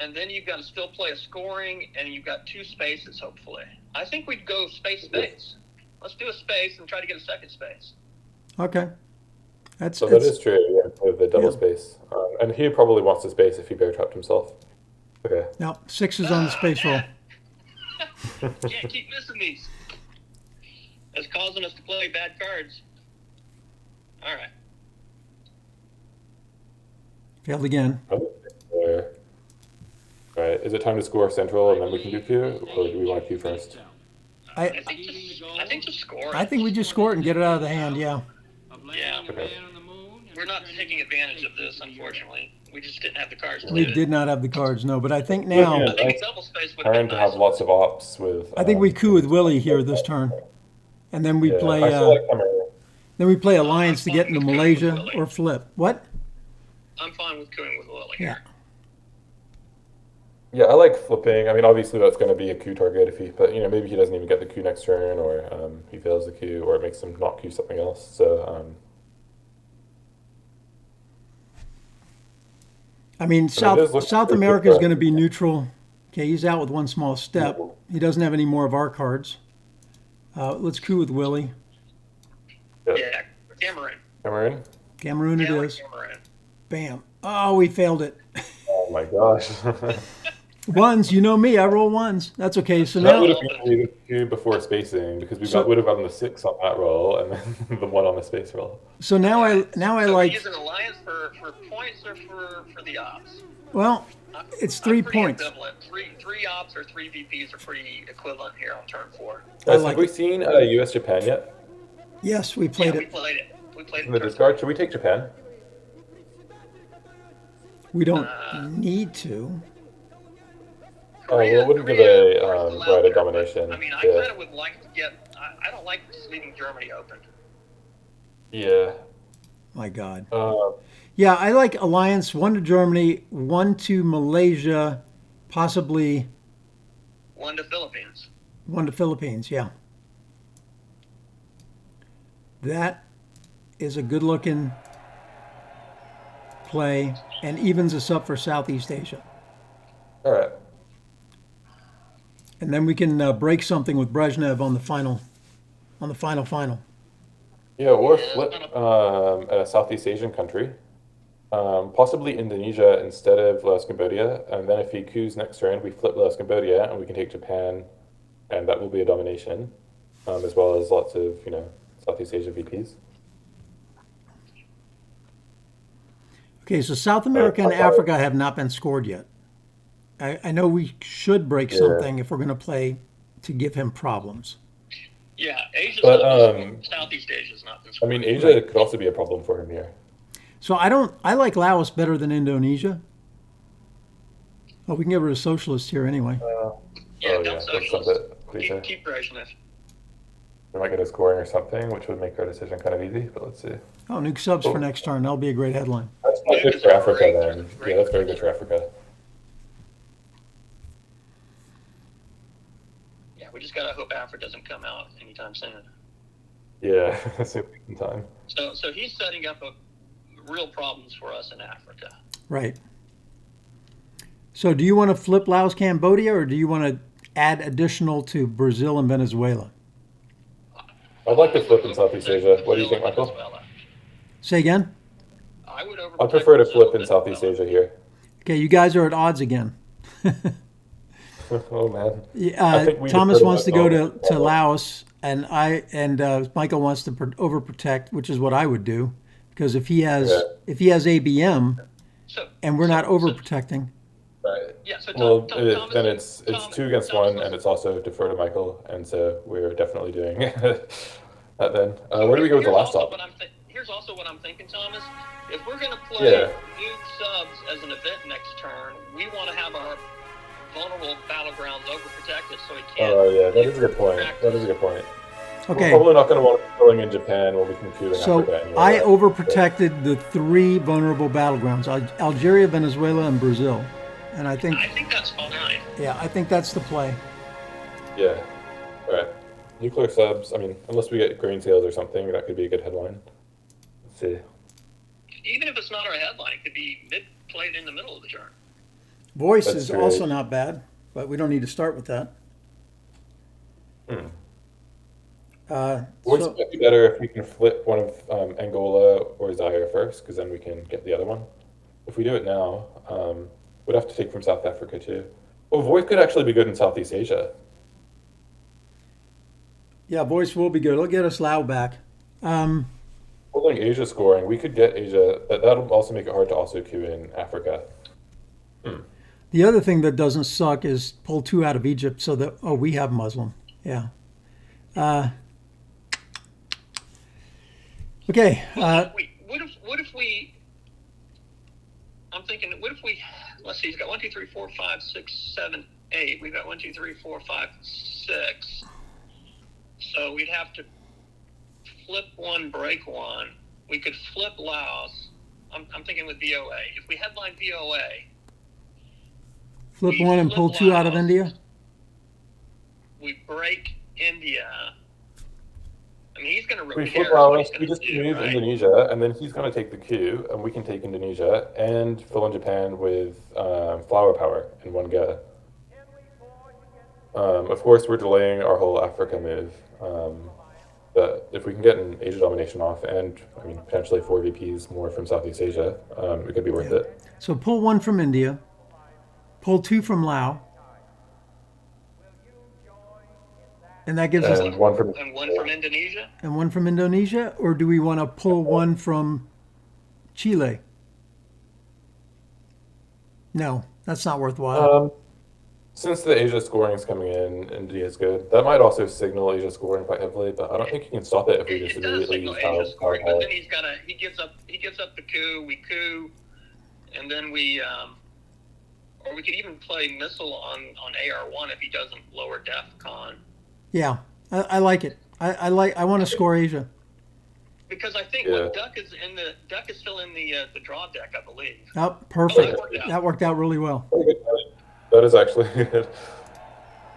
and then you've got to still play a scoring, and you've got 2 spaces hopefully. I think we'd go space. Let's do a space and try to get a second space. Okay, that's So that it's, is true, yeah, with the double Yeah. space. And he probably wants the space if he bear trapped himself. Okay. now 6 is on the space roll. Can't keep missing these. It's causing us to play bad cards. All right. Failed again. Right. Is it time to score central and then we can do Q, or do we want to Q first? I I think just score. I think we just score it and get it out of the hand. Yeah. Yeah. Okay. We're not taking advantage of this, unfortunately. We just didn't have the cards to We do it. did not have the cards, no. But I think now, Yeah. I think a double space would have Trying been to nice. have lots of ops with. I think we coup with Willie here this turn, and then we Yeah, play. I still like Cameroon. Then we play alliance to get into Malaysia or flip. What? I'm fine with cooing with Lily Yeah. here. Yeah, I like flipping. I mean, obviously that's going to be a Q target if he, but maybe he doesn't even get the Q next turn, or he fails the Q, or it makes him not Q something else. So I mean, it is looking South pretty America good is for going to be neutral. Okay, he's out with one small step. He doesn't have any more of our cards. Let's coup with Willie. Yeah, Cameroon. Cameroon. Cameroon it Yeah, is. Cameroon. Bam. Oh, we failed it. Oh my gosh. Ones, you know me, I roll ones. That's okay. So That now would have been the Q before spacing because would have gotten the 6 on that roll and then the 1 on the space roll. so now I So like, use an alliance for points or for the ops? well, it's I'm 3 pretty points. ambivalent. Three ops or 3 VPs are pretty equivalent here on turn 4. Guys, like have we it. seen US Japan yet? Yes, we played Yeah, we it. played it. We played In it the turn discard, should we take Japan? We don't need to. Oh, well, it wouldn't give Korea, a we're still out right of there, but, domination. I mean, I Yeah. kind of would like to get. I don't like just leaving Germany open. Yeah. My God. Uh, Yeah, I like alliance. 1 to Germany, 1 to Malaysia, possibly 1 to Philippines. 1 to Philippines. Yeah. That is a good looking play and evens us up for Southeast Asia. all right. And then we can break something with Brezhnev on the final, final. Yeah, or Yeah, flip kind a Southeast Asian country. Possibly Indonesia instead of Laos, Cambodia. And then if he coups next turn, we flip Laos, Cambodia, and we can take Japan, and that will be a domination, as well as lots of, Southeast Asia VPs. Okay, so South America and Africa have not been scored yet. I know we should break Yeah. something if we're going to play to give him problems. Yeah, Asia's But, not been, Southeast Asia's not been I scored. mean, Asia could also be a problem for him here. So I like Laos better than Indonesia. Oh, we can get rid of socialists here anyway. yeah, oh, dumb yeah, that's a socialists. bit cliche. Keep Brezhnev. We might get a scoring or something, which would make our decision kind of easy, but let's see. Oh, nuke subs for next turn. That'll be a great headline. That's not Nuke good is for a Africa great- then. great Yeah, that's very good for Africa. Yeah, we just gotta hope Africa doesn't come out anytime soon. Yeah, that's a in time. So he's setting up real problems for us in Africa. Right. So do you want to flip Laos, Cambodia, or do you want to add additional to Brazil and Venezuela? I'd like to flip in Southeast Asia. What do you think, Michael? Venezuela. Say again? I would I'd prefer to flip in Southeast Asia here. Okay, you guys are at odds again. Oh man. I think we Thomas defer to wants to go that to Laos, and Michael wants to overprotect, which is what I would do, because if he has ABM So, and we're not so- overprotecting, Right. Yeah, so Well, Thomas, then it's Thomas- 2 against Thomas 1, wants- and it's also defer to Michael, and so we're definitely doing that then. Where do we go with the last Here's also op? what I'm here's also what I'm thinking, Thomas. If we're going to play Yeah. nuke subs as an event next turn, we want to have our vulnerable battlegrounds overprotected so we can't. Oh yeah, that is a good point. That is a good point. We're Okay, probably not going to want to be going in Japan when we can queue in so Africa anyway. I right? overprotected the 3 vulnerable battlegrounds: Algeria, Venezuela, and Brazil. And I think, that's fine. yeah, I think that's the play. Yeah. All right. Nuclear subs. I mean, unless we get grain sales or something, that could be a good headline. Let's see. Even if it's not our headline, it could be played in the middle of the turn. Voice That's is great. also not bad, but we don't need to start with that. Voice So, might be better if we can flip one of Angola or Zaire first, because then we can get the other one. If we do it now, we'd have to take from South Africa too. Well, voice could actually be good in Southeast Asia. yeah, voice will be good. It'll get us Lao back. Holding Asia scoring, we could get Asia. That'll also make it hard to also queue in Africa. The other thing that doesn't suck is pull 2 out of Egypt so that, oh, we have Muslim. Yeah. Okay. What if we? I'm thinking. What if we? Let's see. He's got 1, 2, 3, 4, 5, 6, 7, 8. We've got 1, 2, 3, 4, 5, 6. So we'd have to flip 1, break 1. We could flip Laos. I'm thinking with VOA. If we headline VOA, Flip 1 and pull 2 out of Laos. India. We break India. I mean, he's going to We repair. flip What he's Laos, going we to just do, move right? Indonesia, and then he's going to take the queue, and we can take Indonesia and fill in Japan with flower power in one go. Of course, we're delaying our whole Africa move. But if we can get an Asia domination off, and I mean potentially 4 VPs more from Southeast Asia, it could be worth it. So pull 1 from India, pull 2 from Laos, and that gives us And one from And 1 from Indonesia. and 1 from Indonesia, or do we want to pull 1 from Chile? No, that's not worthwhile. Since the Asia scoring is coming in, India is good. That might also signal Asia scoring quite heavily, but I don't think you can stop it if we just It does immediately signal use Asia scoring, but power. then he gives up the coup. We coup, and then we or we could even play missile on AR1 if he doesn't lower DEFCON. Yeah, I like it. I want to score Asia. Because I think Yeah. Duck is still in the draw deck, I believe. Oh, perfect. Yeah. That worked out really well. That is actually good.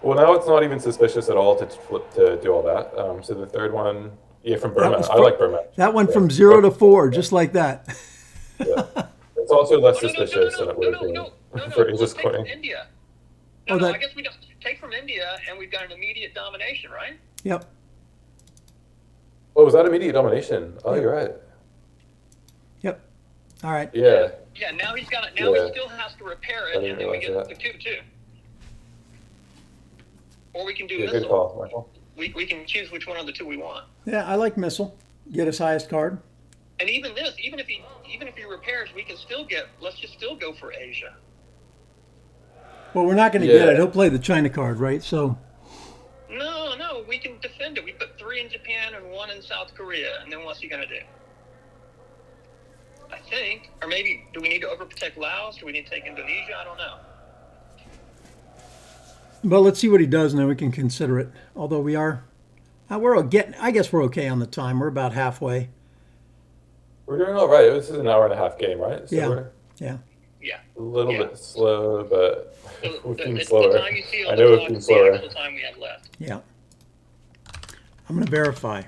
Well, now it's not even suspicious at all to flip to do all that. So the third one, yeah, from Burma. was I like Burma. That went Yeah. from 0 to 4, just like that. Yeah. It's also less Oh, no, suspicious than it would have been for Asia We'll take from scoring. India. Oh, No, that- I guess we just take from India, and we've got an immediate domination, right? Yep. Oh, was that immediate domination? Oh, you're right. Yep. All right. Yeah. Yeah. Now he's got it. Now Yeah. he still has to repair I it, didn't and then we realize get that. the coup too. Or we can do Yeah, good missile. call, Michael. We can choose which one of the 2 we want. Yeah, I like missile. Get us highest card. And even if he repairs, we can still get. Let's just still go for Asia. Well, we're not going to Yeah. get it. He'll play the China card, right? So, No, we can defend it. We put 3 in Japan and 1 in South Korea, and then what's he gonna do? I think, or maybe do we need to overprotect Laos? Do we need to take Indonesia? I don't know. but let's see what he does, and then we can consider it. Although I guess we're okay on the time. We're about halfway. We're doing all right. This is an hour and a half game, right? So Yeah. we're Yeah. Yeah. a little Yeah. bit slow, but So we've been the slower. time you see on I the know we've clock been is the slower. actual time we have left. Yeah. I'm going to verify.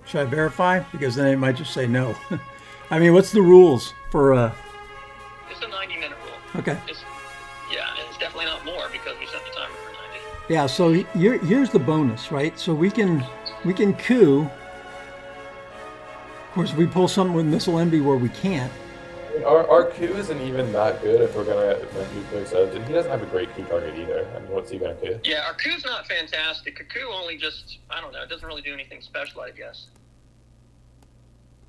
Should I verify? Because then it might just say no. I mean, what's the rules for? It's a 90-minute rule. Okay. And it's definitely not more because we set the timer for 90. Yeah. So here's the bonus, right? So we can coup. Of course, we pull something with missile envy where we can't. I mean, our Q isn't even that good if we're gonna event nuclear subs, and he doesn't have a great Q target either. I mean, what's he gonna do? Yeah, our coup's not fantastic. A coup only just, I don't know, it doesn't really do anything special, I guess.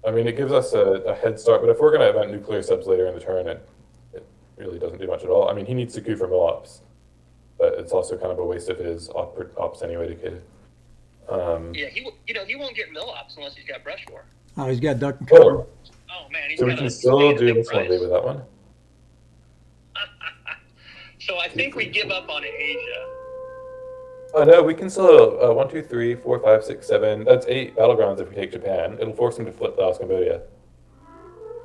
I mean, it gives us a head start, but if we're gonna event nuclear subs later in the turn, it really doesn't do much at all. I mean, he needs to Q for mill-ops, but it's also kind of a waste of his ops anyway to Q. Yeah, he won't get mill ops unless he's got brush war. Oh, he's got duck and cover. Oh, Oh man, he's so we got can a still do big this one price. with that one. So I think we give up on Asia. Oh no, we can still 1, 2, 3, 4, 5, 6, 7. That's 8 battlegrounds if we take Japan. It'll force him to flip Laos, Cambodia.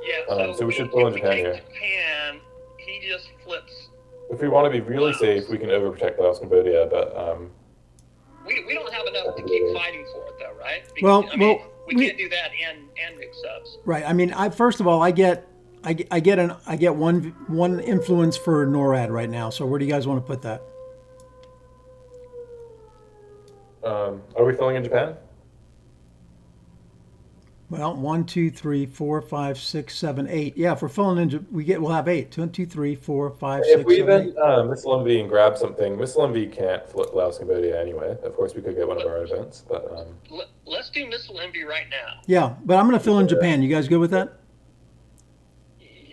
Yeah, So we should pull in if we Japan take here. Japan, he just flips. If we want to be really Laos. safe, we can overprotect Laos, Cambodia, but We don't have enough to keep fighting for it though, right? Because, Well, I mean, we we- can't do that and mix ups. Right. I mean, first of all, I get one influence for NORAD right now. So where do you guys want to put that? are we filling in Japan? Well, 1, 2, 3, 4, 5, 6, 7, 8. Yeah, if we're filling in, we'll have 8. 2, 2, 3, 4, 5, If 6, we 7, 8. even Missile Envy and grab something, Missile Envy can't flip Laos, Cambodia anyway. Of course, we could get one of our events, but Let's do Missile Envy right now. Yeah, but I'm going to fill in Japan. You guys good with that?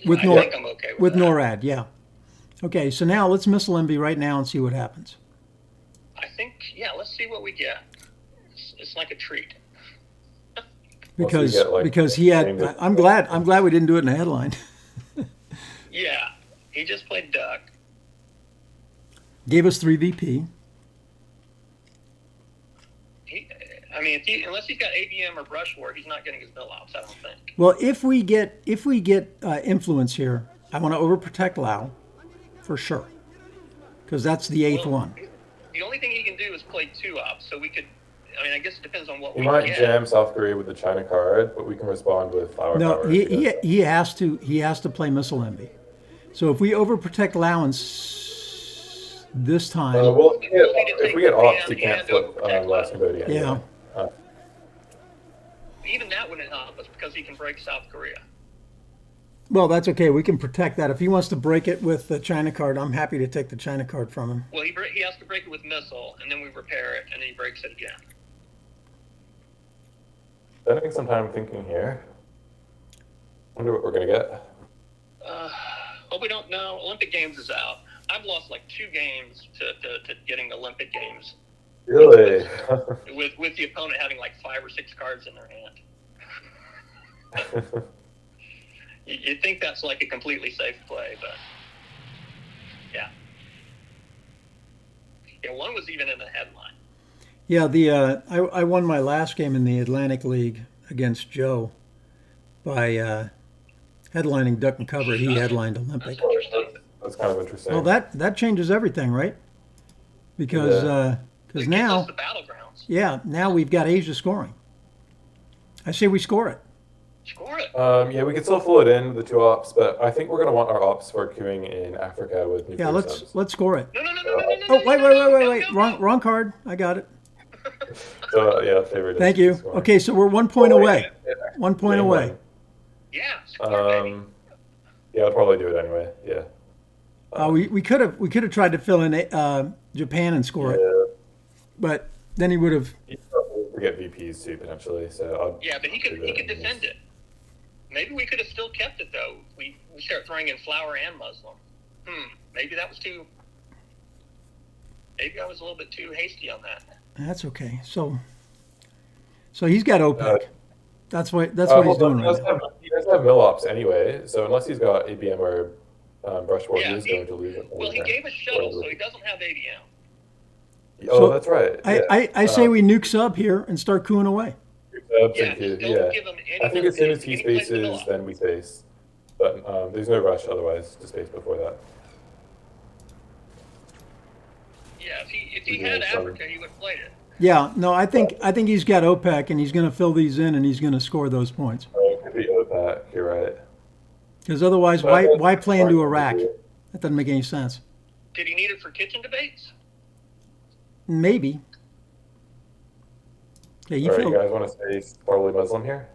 With I Nor- think I'm okay With that. NORAD, yeah. Okay, so now let's missile envy right now and see what happens. I think, yeah, let's see what we get. It's like a treat. Because get, like, because he had. named it- I'm glad we didn't do it in the headline. Yeah, he just played duck. Gave us 3 VP. I mean, unless he's got ABM or brush war, he's not getting his mill ops, I don't think. Well, if we get influence here, I want to overprotect Lao, for sure, because that's the 8th Well, one. The only thing he can do is play 2 ops, so we could. I mean, I guess it depends on what we we might get. jam South Korea with the China card, but we can respond with flower No, power. he has to play missile envy. So if we overprotect Lao this time, If we get ops, he can't flip Laos, Cambodia. yeah. Even that wouldn't help us because he can break South Korea. Well, that's okay. We can protect that. If he wants to break it with the China card, I'm happy to take the China card from him. Well, he has to break it with missile, and then we repair it, and then he breaks it again. Spending some time thinking here. Wonder what we're gonna get. Hope we don't know. Olympic Games is out. I've lost like 2 games to getting Olympic Games Really? with the opponent having like 5 or 6 cards in their hand. You'd think that's like a completely safe play, but yeah. Yeah, one was even in the headline. Yeah, I won my last game in the Atlantic League against Joe by headlining Duck and Cover. He headlined Olympic. That's interesting. That's kind of interesting. Well, that changes everything, right? Because It gives now, us the battlegrounds. yeah, now we've got Asia scoring. I say we score it. Score it. Yeah, we could still fill it in with the 2 ops, but I think we're gonna want our ops for queuing in Africa with nuclear Yeah, subs. let's score it. No. Oh, wait! Wrong card. I got it. So yeah, favorite. Thank you. Okay, so we're 1 point away. 1 point away. Yeah, score, baby. Yeah, I'd probably do it anyway. Yeah. We could have tried to fill in Japan and score it, but then he would have. He'd probably get VPs too potentially. So Yeah, but he could defend it. Maybe we could have still kept it though. We start throwing in flower and Muslim. Maybe that was too. Maybe I was a little bit too hasty on that. That's okay. So he's got OPEC. That's what he's doing right now. He does have mill ops anyway, so unless he's got ABM or brush war, Yeah, he is going to lose it. Well, he gave us shuttle, so he doesn't have ADM. Oh, So that's right. I say we nuke sub here and start cooing away. Yeah, just don't give him any. I think as soon as he any place to spaces, mill up. then we space. But there's no rush otherwise to space before that. Yeah, if he had Africa, he would have played it. Yeah, no, I think he's got OPEC and he's going to fill these in and he's going to score those points. Oh, it could be OPAC, you're right. Because otherwise, why play into Iraq? That doesn't make any sense. Did he need it for kitchen debates? Maybe. Okay, you All right, feel. you guys want to space probably Muslim here?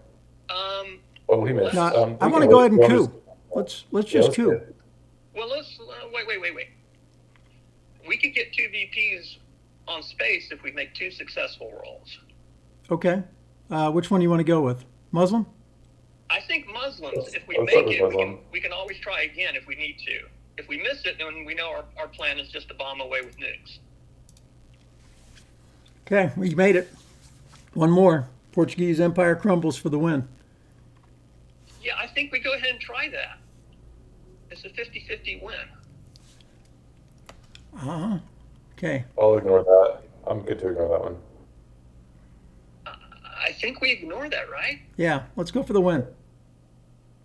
Oh, he missed. No, I we want to can- go ahead and you coup. wanna Let's Yeah, just let's coup. do it. Well, let's wait. We could get 2 VPs on space if we make 2 successful rolls. Okay. Which one do you want to go with? Muslim? I think Muslims, if we Let's make start with it, Muslim. we can always try again if we need to. If we miss it, then we know our plan is just to bomb away with nukes. Okay, we made it. One more. Portuguese Empire crumbles for the win. think we go ahead and try that. It's a 50-50 win. Okay. I'll ignore that. I'm good to ignore that one. I think we ignore that, right? Yeah, let's go for the win.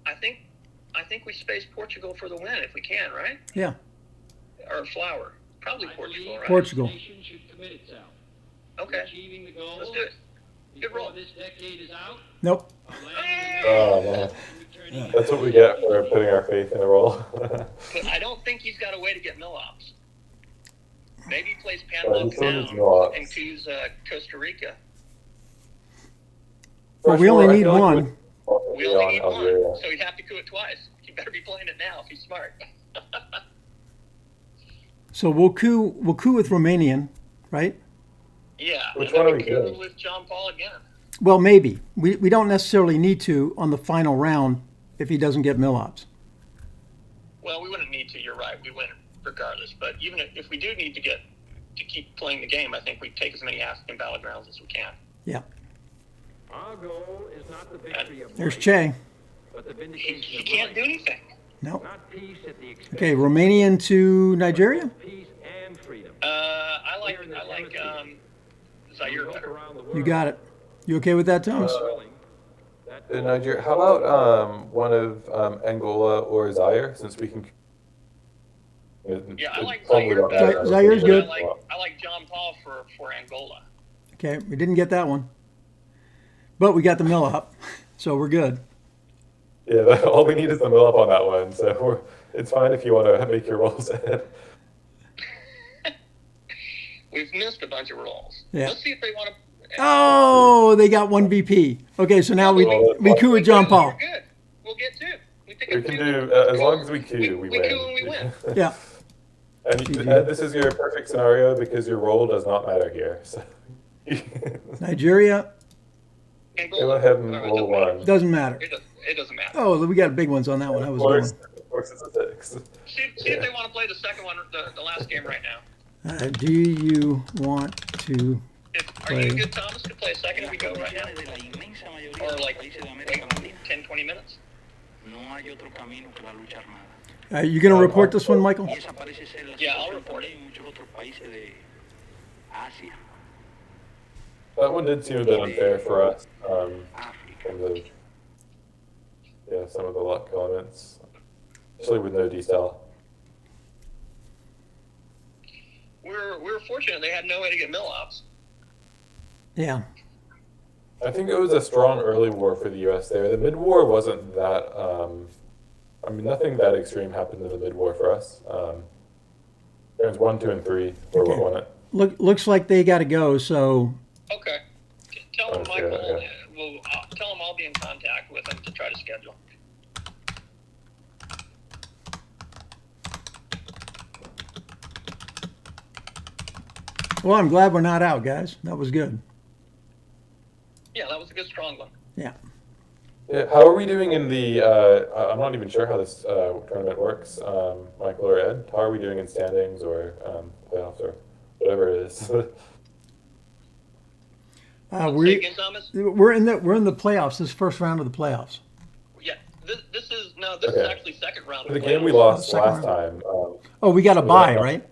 I think we space Portugal for the win if we can, right? Yeah. Or Flower. Probably Portugal, right? Portugal. Nation should commit itself Okay. achieving the goals Let's do it. Good roll. before this decade is out. Nope. Oh, man. That's what we get for putting our faith in a role. But I don't think he's got a way to get mill-ops. Maybe he plays he Panama still needs down mill-ops. and choose Costa Rica. Well, For we only sure, I need feel like one. We only need Algeria. one, so he'd have to coup it twice. He better be playing it now if he's smart. So we'll coup with Romanian, right? Yeah. Which and one then are we coup doing? with John Paul again. Well, maybe. We don't necessarily need to on the final round if he doesn't get mill-ops. Well, we wouldn't need to. You're right. We win regardless. But even if we do need to keep playing the game, I think we take as many African battlegrounds as we can. Yeah. Our goal is not the victory of There's might, Che. but the He vindication of can't right. do anything. No. Not peace at the expense Okay, Romanian to Nigeria? of peace and freedom. I like Zaire Look better. around the world. You got it. You okay with that, Thomas? Willing, that In Nigeria, how about one of Angola or Zaire, since we can. Yeah, I like Probably Zaire not better. bad. Zaire's And good. I like John Paul for Angola. Okay, we didn't get that one. But we got the mill-up, so we're good. Yeah, all we need is the mill up on that one, so it's fine if you want to make your rolls ahead. We've missed a bunch of rolls. Yeah. Let's see if they want to. Oh, they got one VP. Okay, so now we coup with John Paul. We're good. We'll get two. We pick We up can two. do, as long as we queue, we we win. coup and we win. Yeah. And this is your perfect scenario because your roll does not matter here. So. Nigeria, Angola. Go ahead and It roll doesn't matter. doesn't matter. It doesn't matter. Oh, we got big ones on that one. I was Of course it's a 6. See if they want to play the second one, the last game right now. going. Do you want to? Are you good, Thomas, to play a second if we go right now? Or like wait 10, 20 minutes? Are you going to report this one, Michael? Yeah, I'll report it. That one did seem a bit unfair for us. In terms of, some of the luck elements, especially with no decel. We're fortunate they had no way to get mill-ops. Yeah. I think it was a strong early war for the U.S. there. The mid-war wasn't that. Nothing that extreme happened in the mid-war for us. Turns 1, 2, and 3 were what won it. Looks like they got to go. So Okay. Tell them, Okay, Michael. yeah. Tell them I'll be in contact with them to try to schedule. well, I'm glad we're not out, guys. That was good. Yeah, that was a good strong one. Yeah. Yeah, how are we doing in the? I'm not even sure how this tournament works. Michael or Ed, how are we doing in standings or playoffs or whatever it is? Say We again, Thomas? we're in the playoffs. This first round of the playoffs. Yeah, this is Okay. actually second round. The of game we playoffs. lost Second last time. Oh, we got a bye, that- right?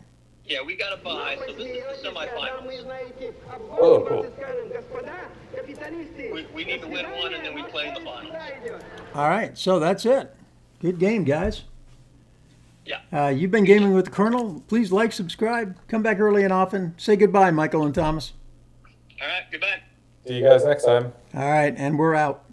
Yeah, we got a bye, so this is the semifinals. Oh, cool. We need to win one, and then we play in the finals. All right. So that's it. Good game, guys. Yeah. You've been gaming with the Colonel. Please like, subscribe, come back early and often. Say goodbye, Michael and Thomas. All right, goodbye. See you guys next time. All right, and we're out.